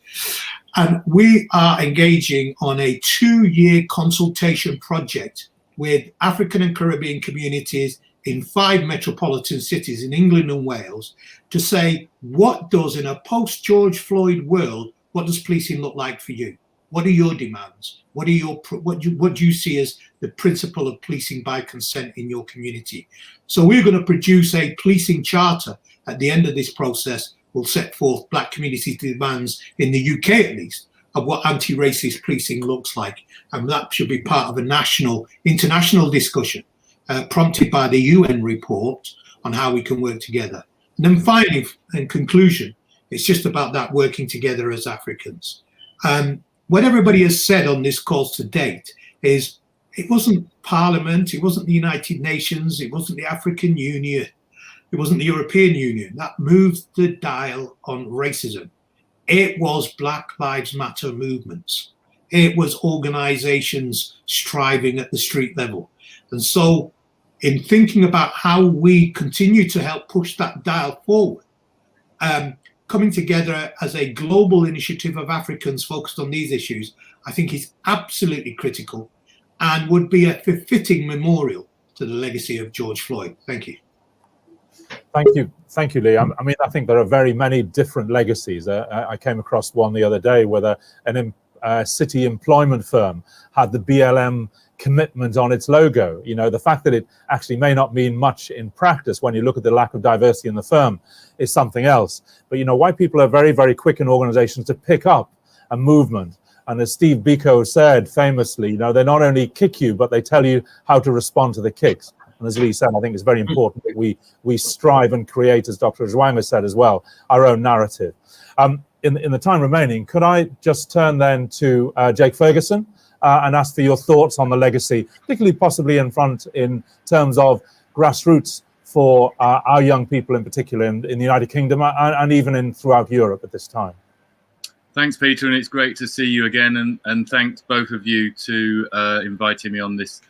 And we are engaging on a 2-year consultation project with African and Caribbean communities in 5 metropolitan cities in England and Wales to say, what does, in a post-George Floyd world, what does policing look like for you? What are your demands? What do you see as the principle of policing by consent in your community? So we're going to produce a policing charter at the end of this process. Will set forth Black community demands in the UK, at least, of what anti-racist policing looks like. And that should be part of a international discussion prompted by the UN report on how we can work together. And then finally, in conclusion, it's just about that working together as Africans. What everybody has said on this course to date is it wasn't Parliament, it wasn't the United Nations, it wasn't the African Union, it wasn't the European Union that moved the dial on racism. It was Black Lives Matter movements. It was organizations striving at the street level. And so in thinking about how we continue to help push that dial forward, coming together as a global initiative of Africans focused on these issues, I think is absolutely critical and would be a fitting memorial to the legacy of George Floyd. Thank you. Thank you, Lee. I mean, I think there are very many different legacies. I came across one the other day where a city employment firm had the BLM commitment on its logo. You know, the fact that it actually may not mean much in practice when you look at the lack of diversity in the firm is something else. But, you know, white people are very, very quick in organizations to pick up a movement. And as Steve Biko said famously, you know, they not only kick you, but they tell you how to respond to the kicks. And as Lee said, I think it's very important that we strive and create, as Dr. Zwanga said as well, our own narrative. In the time remaining, could I just turn then to Jake Ferguson and ask for your thoughts on the legacy, particularly possibly in terms of grassroots for our young people in particular in the United Kingdom and even throughout Europe at this time. Thanks, Peter, and it's great to see you again. And thanks both of you to inviting me on this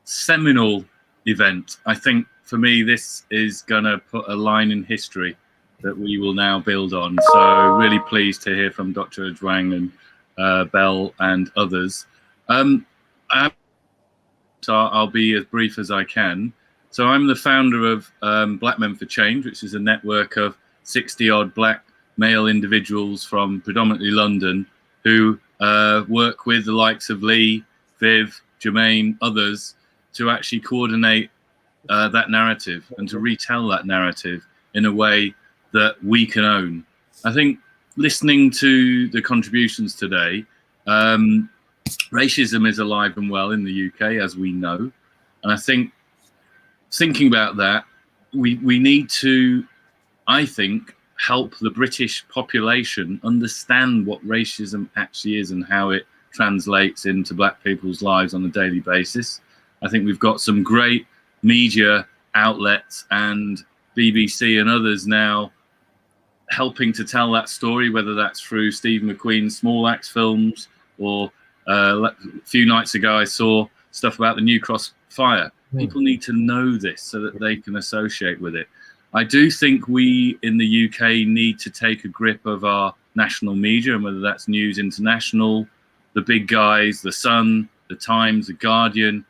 seminal event. I think for me, this is going to put a line in history that we will now build on. So really pleased to hear from Dr. Zhuang and Bell and others. I'll be as brief as I can. So I'm the founder of Black Men for Change, which is a network of 60-odd black male individuals from predominantly London who work with the likes of Lee, Viv, Jermaine, others to actually coordinate that narrative and to retell that narrative in a way that we can own. I think listening to the contributions today, racism is alive and well in the UK, as we know. And I think thinking about that, we need to, I think, help the British population understand what racism actually is and how it translates into black people's lives on a daily basis. I think we've got some great media outlets and BBC and others now helping to tell that story, whether that's through Steve McQueen's Small Axe films or a few nights ago I saw stuff about the New Cross fire. People need to know this so that they can associate with it. I do think we in the UK need to take a grip of our national media, and whether that's News International, the big guys, The Sun, The Times, The Guardian,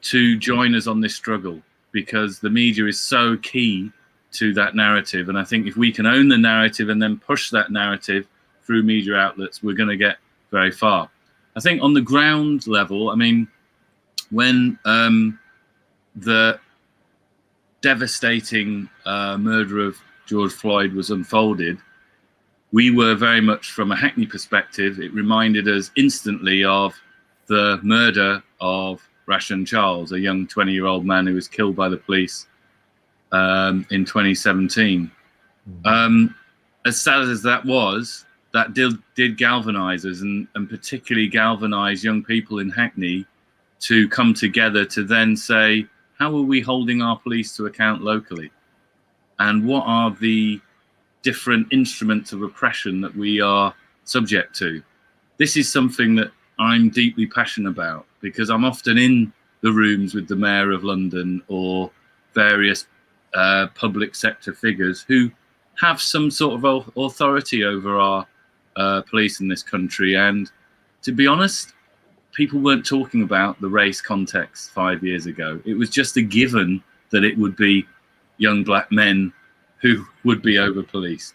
to join us on this struggle, because the media is so key to that narrative. And I think if we can own the narrative and then push that narrative through media outlets, we're going to get very far. I think on the ground level, I mean, when the devastating murder of George Floyd was unfolded, we were very much from a Hackney perspective. It reminded us instantly of the murder of Rashan Charles, a young 20-year-old man who was killed by the police in 2017. As sad as that was, that did galvanize us and particularly galvanize young people in Hackney to come together to then say, how are we holding our police to account locally? And what are the different instruments of oppression that we are subject to? This is something that I'm deeply passionate about, because I'm often in the rooms with the Mayor of London or various public sector figures who have some sort of authority over our police in this country. And to be honest, people weren't talking about the race context 5 years ago. It was just a given that it would be young black men who would be over-policed.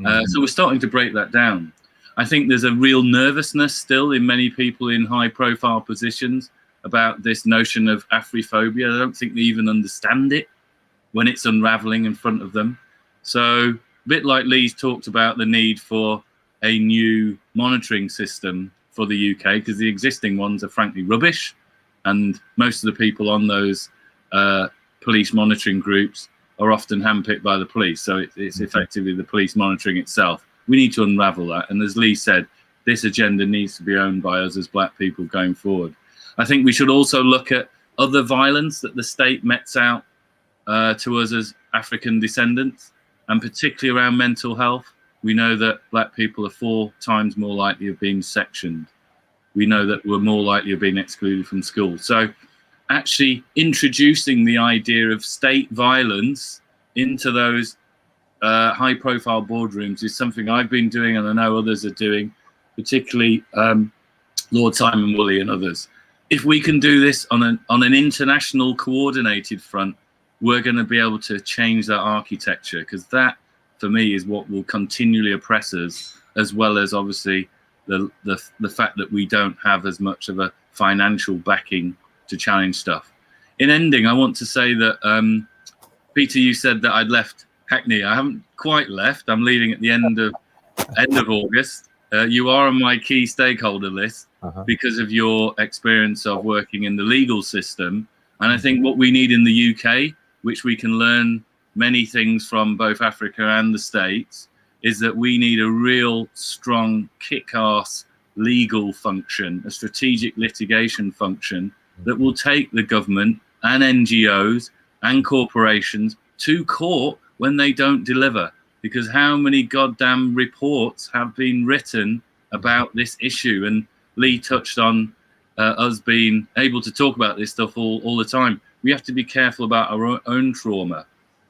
So we're starting to break that down. I think there's a real nervousness still in many people in high-profile positions about this notion of Afrophobia. I don't think they even understand it when it's unraveling in front of them. So a bit like Lee's talked about the need for a new monitoring system for the UK, because the existing ones are frankly rubbish, and most of the people on those police monitoring groups are often handpicked by the police. So it's effectively the police monitoring itself. We need to unravel that. And as Lee said, this agenda needs to be owned by us as black people going forward. I think we should also look at other violence that the state mets out to us as African descendants, and particularly around mental health. We know that black people are 4 times more likely of being sectioned. We know that we're more likely of being excluded from school. So actually introducing the idea of state violence into those high-profile boardrooms is something I've been doing, and I know others are doing, particularly Lord Simon Woolley and others. If we can do this on an international coordinated front, we're going to be able to change that architecture, because that, for me, is what will continually oppress us, as well as obviously the fact that we don't have as much of a financial backing to challenge stuff. In ending, I want to say that Peter, you said that I'd left Hackney. I haven't quite left. I'm leaving at the end of August. You are on my key stakeholder list because of your experience of working in the legal system. And I think what we need in the UK, which we can learn many things from both Africa and the States, is that we need a real strong kick-ass legal function, a strategic litigation function that will take the government and NGOs and corporations to court when they don't deliver. Because how many goddamn reports have been written about this issue? And Lee touched on us being able to talk about this stuff all the time. We have to be careful about our own trauma.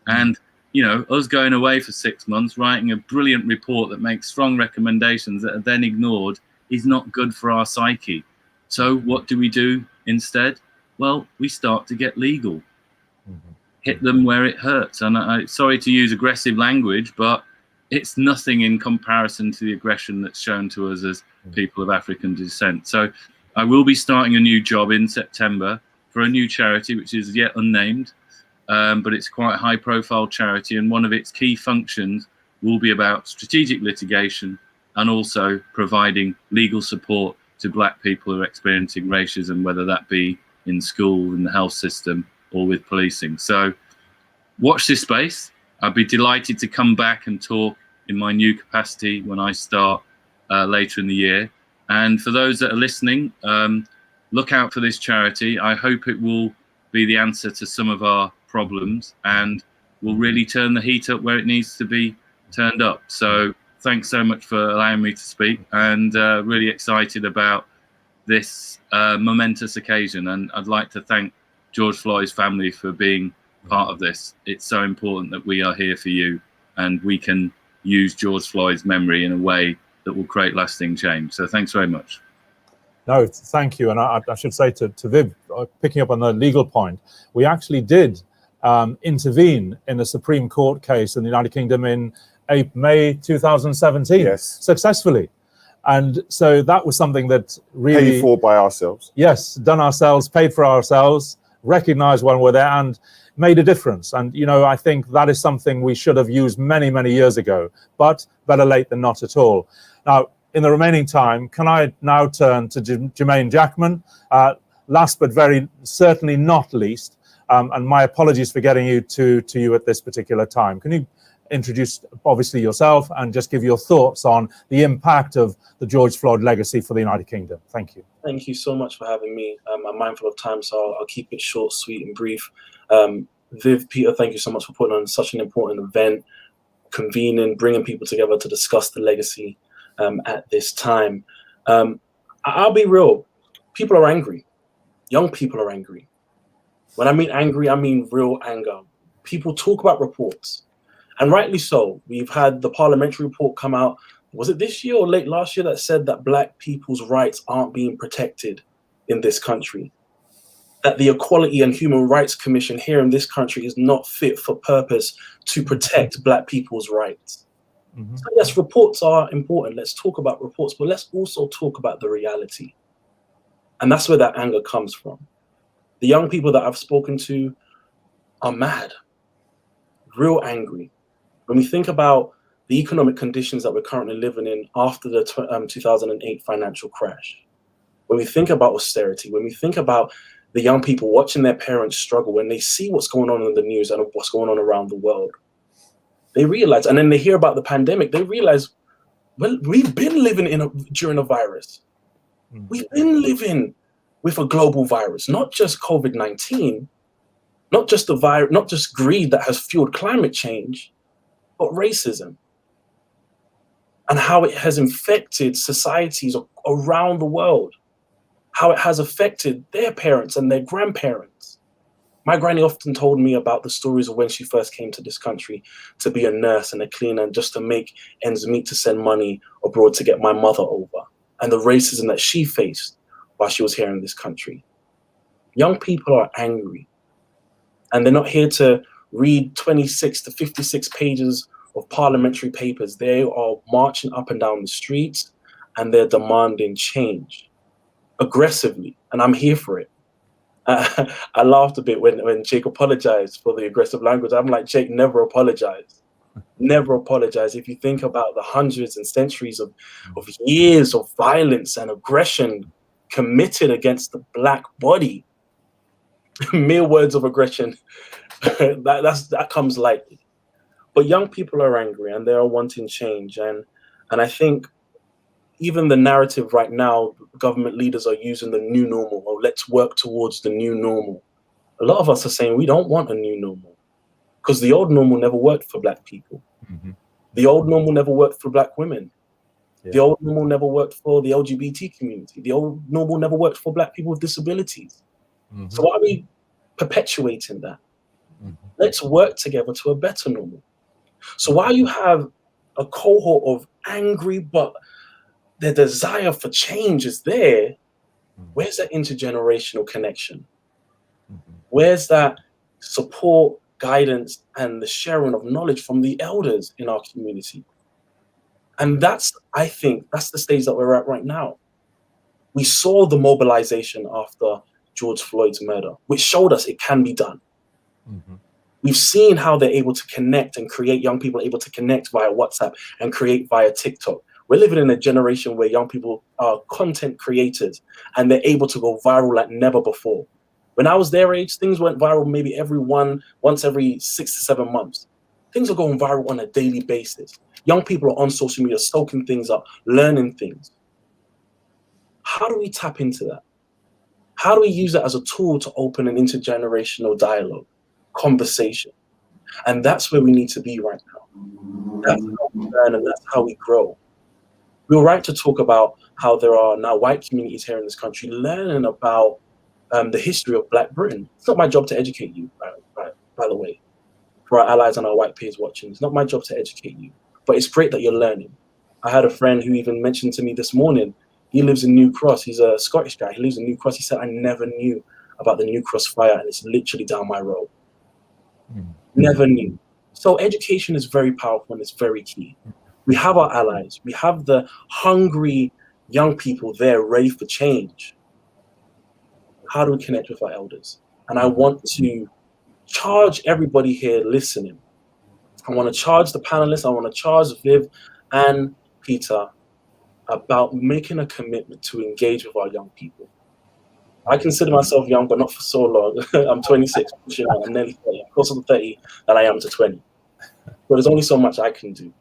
And, you know, us going away for 6 months, writing a brilliant report that makes strong recommendations that are then ignored is not good for our psyche. So what do we do instead? Well, we start to get legal. Hit them where it hurts. And I'm sorry to use aggressive language, but it's nothing in comparison to the aggression that's shown to us as people of African descent. So I will be starting a new job in September for a new charity, which is yet unnamed, but it's quite a high profile charity. And one of its key functions will be about strategic litigation and also providing legal support to black people who are experiencing racism, whether that be in school, in the health system, or with policing. So watch this space. I'd be delighted to come back and talk in my new capacity when I start later in the year. And for those that are listening, look out for this charity. I hope it will be the answer to some of our problems and will really turn the heat up where it needs to be turned up. So thanks so much for allowing me to speak, and really excited about this momentous occasion. And I'd like to thank George Floyd's family for being part of this. It's so important that we are here for you, and we can use George Floyd's memory in a way that will create lasting change. So thanks very much. No, thank you. And I should say to Viv, picking up on the legal point, we actually did intervene in a Supreme Court case in the United Kingdom in May 2017, successfully. And so that was something that really... Paid for by ourselves. Yes, done ourselves, paid for ourselves, recognized when we're there, and made a difference. And, you know, I think that is something we should have used many, many years ago, but better late than not at all. Now, in the remaining time, can I now turn to Jermaine Jackman, last but very certainly not least, and my apologies for getting you to you at this particular time. Can you introduce, obviously, yourself and just give your thoughts on the impact of the George Floyd legacy for the United Kingdom? Thank you. Thank you so much for having me. I'm mindful of time, so I'll keep it short, sweet, and brief. Viv, Peter, thank you so much for putting on such an important event, convening, bringing people together to discuss the legacy at this time. I'll be real. People are angry. Young people are angry. When I mean angry, I mean real anger. People talk about reports, and rightly so. We've had the parliamentary report come out, was it this year or late last year, that said that black people's rights aren't being protected in this country. That the Equality and Human Rights Commission here in this country is not fit for purpose to protect black people's rights. So yes, reports are important. Let's talk about reports, but let's also talk about the reality. And that's where that anger comes from. The young people that I've spoken to are mad, real angry. When we think about the economic conditions that we're currently living in after the 2008 financial crash, when we think about austerity, when we think about the young people watching their parents struggle, when they see what's going on in the news and what's going on around the world, they realize, and then they hear about the pandemic, they realize, well, we've been living during a virus. We've been living with a global virus, not just COVID-19, not just the virus, not just greed that has fueled climate change, but racism. and how it has infected societies around the world, how it has affected their parents and their grandparents. My granny often told me about the stories of when she first came to this country to be a nurse and a cleaner and just to make ends meet to send money abroad to get my mother over, and the racism that she faced while she was here in this country. Young people are angry, and they're not here to read 26 to 56 pages of parliamentary papers. They are marching up and down the streets, and they're demanding change aggressively, and I'm here for it. I laughed a bit when Jake apologized for the aggressive language. I'm like, Jake, never apologize. Never apologize. If you think about the hundreds and centuries of years of violence and aggression committed against the Black body, mere words of aggression, that comes lightly. But young people are angry and they are wanting change. And I think even the narrative right now, government leaders are using the new normal, or let's work towards the new normal. A lot of us are saying we don't want a new normal because the old normal never worked for Black people. Mm-hmm. The old normal never worked for Black women. Yeah. The old normal never worked for the LGBT community. The old normal never worked for Black people with disabilities. Mm-hmm. So why are we perpetuating that? Mm-hmm. Let's work together to a better normal. So while you have a cohort of angry, but their desire for change is there, where's that intergenerational connection? Mm-hmm. Where's that support, guidance, and the sharing of knowledge from the elders in our community? And I think that's the stage that we're at right now. We saw the mobilization after George Floyd's murder, which showed us it can be done. Mm-hmm. We've seen how they're able to connect and create, young people are able to connect via WhatsApp and create via TikTok. We're living in a generation where young people are content creators and they're able to go viral like never before. When I was their age, things went viral maybe once every 6 to 7 months. Things are going viral on a daily basis. Young people are on social media, soaking things up, learning things. How do we tap into that? How do we use that as a tool to open an intergenerational dialogue, conversation? And that's where we need to be right now. That's how we learn and that's how we grow. We were right to talk about how there are now white communities here in this country learning about the history of Black Britain. It's not my job to educate you, by the way, for our allies and our white peers watching. It's not my job to educate you, but it's great that you're learning. I had a friend who even mentioned to me this morning, he lives in New Cross. He's a Scottish guy. He lives in New Cross. He said, I never knew about the New Cross fire, and it's literally down my road. Never knew. So education is very powerful and it's very key. We have our allies. We have the hungry young people there ready for change. How do we connect with our elders? And I want to charge everybody here listening. I want to charge the panelists. I want to charge Viv and Peter about making a commitment to engage with our young people. I consider myself young, but not for so long. I'm 26, I'm nearly 30. I'm closer to 30 than I am to 20. But there's only so much I can do.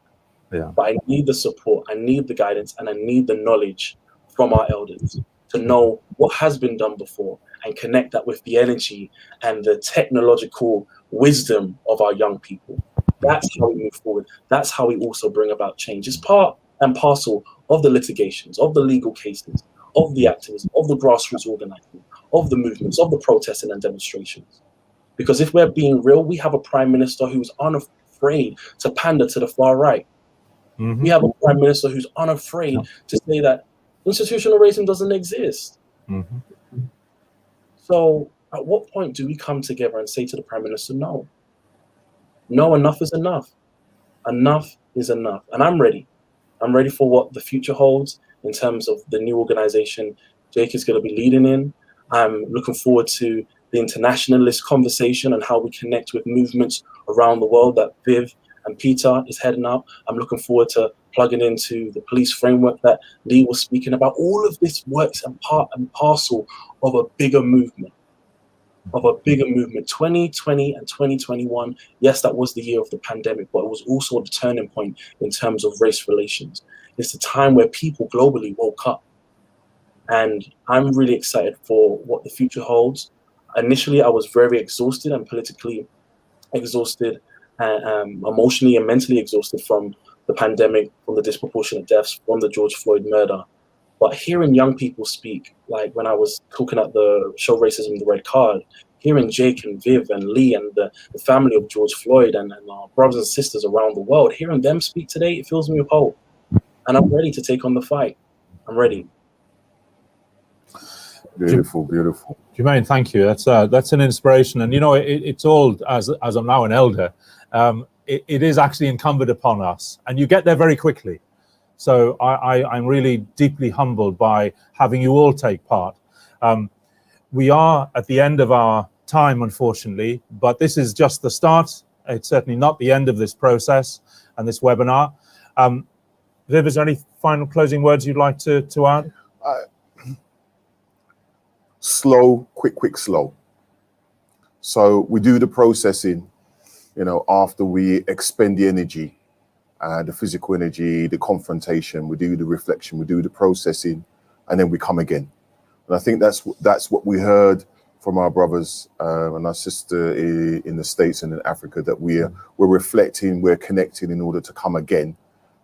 Yeah. But I need the support, I need the guidance, and I need the knowledge from our elders to know what has been done before and connect that with the energy and the technological wisdom of our young people. That's how we move forward. That's how we also bring about change. It's part and parcel of the litigations, of the legal cases, of the activism, of the grassroots organizing, of the movements, of the protesting and demonstrations. Because if we're being real, we have a prime minister who's unafraid to pander to the far right. Mm-hmm. We have a prime minister who's unafraid to say that institutional racism doesn't exist. Mm-hmm. So at what point do we come together and say to the prime minister, no, enough is enough. Enough is enough. And I'm ready. I'm ready for what the future holds in terms of the new organization Jake is going to be leading in. I'm looking forward to the internationalist conversation and how we connect with movements around the world that Viv and Peter is heading up. I'm looking forward to plugging into the police framework that Lee was speaking about. All of this works and part and parcel of a bigger movement. 2020 and 2021, yes, that was the year of the pandemic, but it was also the turning point in terms of race relations. It's the time where people globally woke up. And I'm really excited for what the future holds. Initially, I was very exhausted and politically exhausted, emotionally and mentally exhausted from the pandemic, from the disproportionate deaths, from the George Floyd murder. But hearing young people speak, like when I was talking at the show Racism, the Red Card, hearing Jake and Viv and Lee and the family of George Floyd and our brothers and sisters around the world, hearing them speak today, it fills me with hope. And I'm ready to take on the fight. I'm ready. Beautiful, beautiful. Jermaine, thank you. That's an inspiration. And, you know, it's all, as I'm now an elder, it is actually incumbent upon us. And you get there very quickly. So I'm really deeply humbled by having you all take part. We are at the end of our time, unfortunately, but this is just the start. It's certainly not the end of this process and this webinar. Viv, is there any final closing words you'd like to add? Slow, quick, slow. So we do the processing, you know, after we expend the energy, the physical energy, the confrontation, we do the reflection, we do the processing, and then we come again. And I think that's what we heard from our brothers and our sister in the States and in Africa, that we're reflecting, we're connecting in order to come again.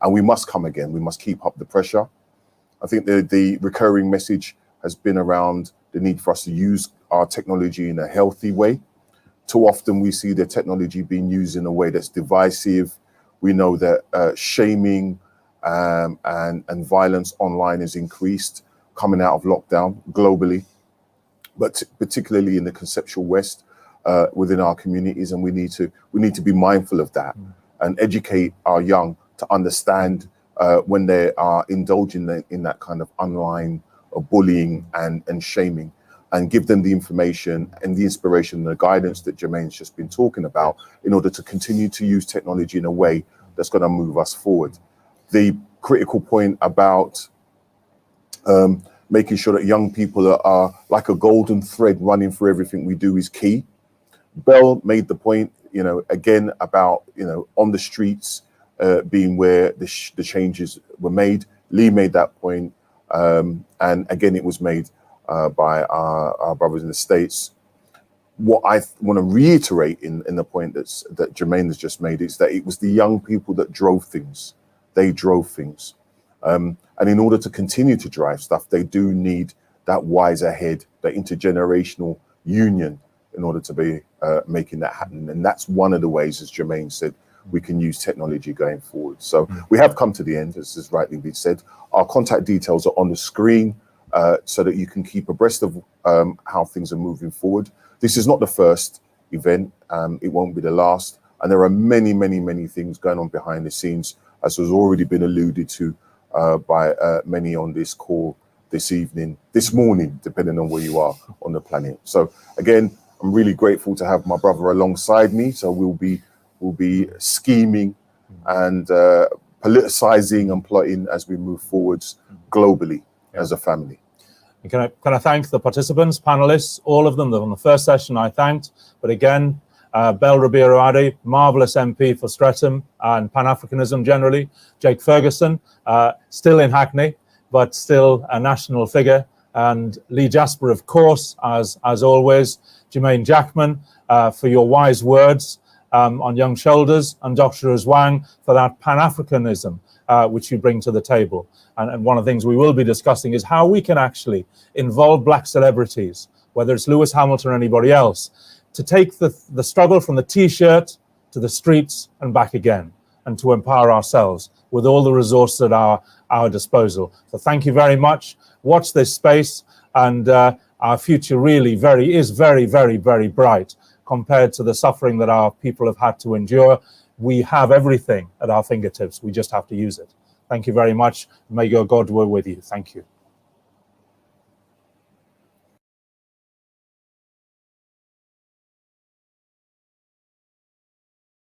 And we must come again. We must keep up the pressure. I think the recurring message has been around the need for us to use our technology in a healthy way. Too often we see the technology being used in a way that's divisive. We know that shaming and violence online is increased coming out of lockdown globally, but particularly in the conceptual West within our communities, and we need to be mindful of that and educate our young to understand when they are indulging in that kind of online bullying and shaming, and give them the information and the inspiration and the guidance that Jermaine's just been talking about in order to continue to use technology in a way that's going to move us forward. The critical point about making sure that young people are like a golden thread running through everything we do is key. Bell made the point, you know, again about, you know, on the streets being where the changes were made. Lee made that point. And again, it was made by our brothers in the States. What I want to reiterate in the point that Jermaine has just made is that it was the young people that drove things. They drove things. And in order to continue to drive stuff, they do need that wiser head, that intergenerational union in order to be making that happen. And that's one of the ways, as Jermaine said, we can use technology going forward. So we have come to the end, as has rightly been said. Our contact details are on the screen so that you can keep abreast of how things are moving forward. This is not the first event. It won't be the last. And there are many, many, many things going on behind the scenes, as has already been alluded to by many on this call this morning, depending on where you are on the planet. So again, I'm really grateful to have my brother alongside me. So we'll be scheming and politicizing and plotting as we move forwards globally as a family. And can I thank the participants, panelists, all of them. On the first session I thanked, but again, Bell Ribeiro Ade, marvelous MP for Streatham and Pan-Africanism generally. Jake Ferguson, still in Hackney, but still a national figure. And Lee Jasper, of course, as always. Jermaine Jackman, for your wise words on young shoulders, and Dr. Zwang for that Pan-Africanism which you bring to the table. And one of the things we will be discussing is how we can actually involve Black celebrities, whether it's Lewis Hamilton or anybody else, to take the struggle from the T-shirt to the streets and back again, and to empower ourselves with all the resources at our disposal. So thank you very much. Watch this space, and our future really is very, very, very bright compared to the suffering that our people have had to endure. We have everything at our fingertips. We just have to use it. Thank you very much. May your God be with you. Thank you.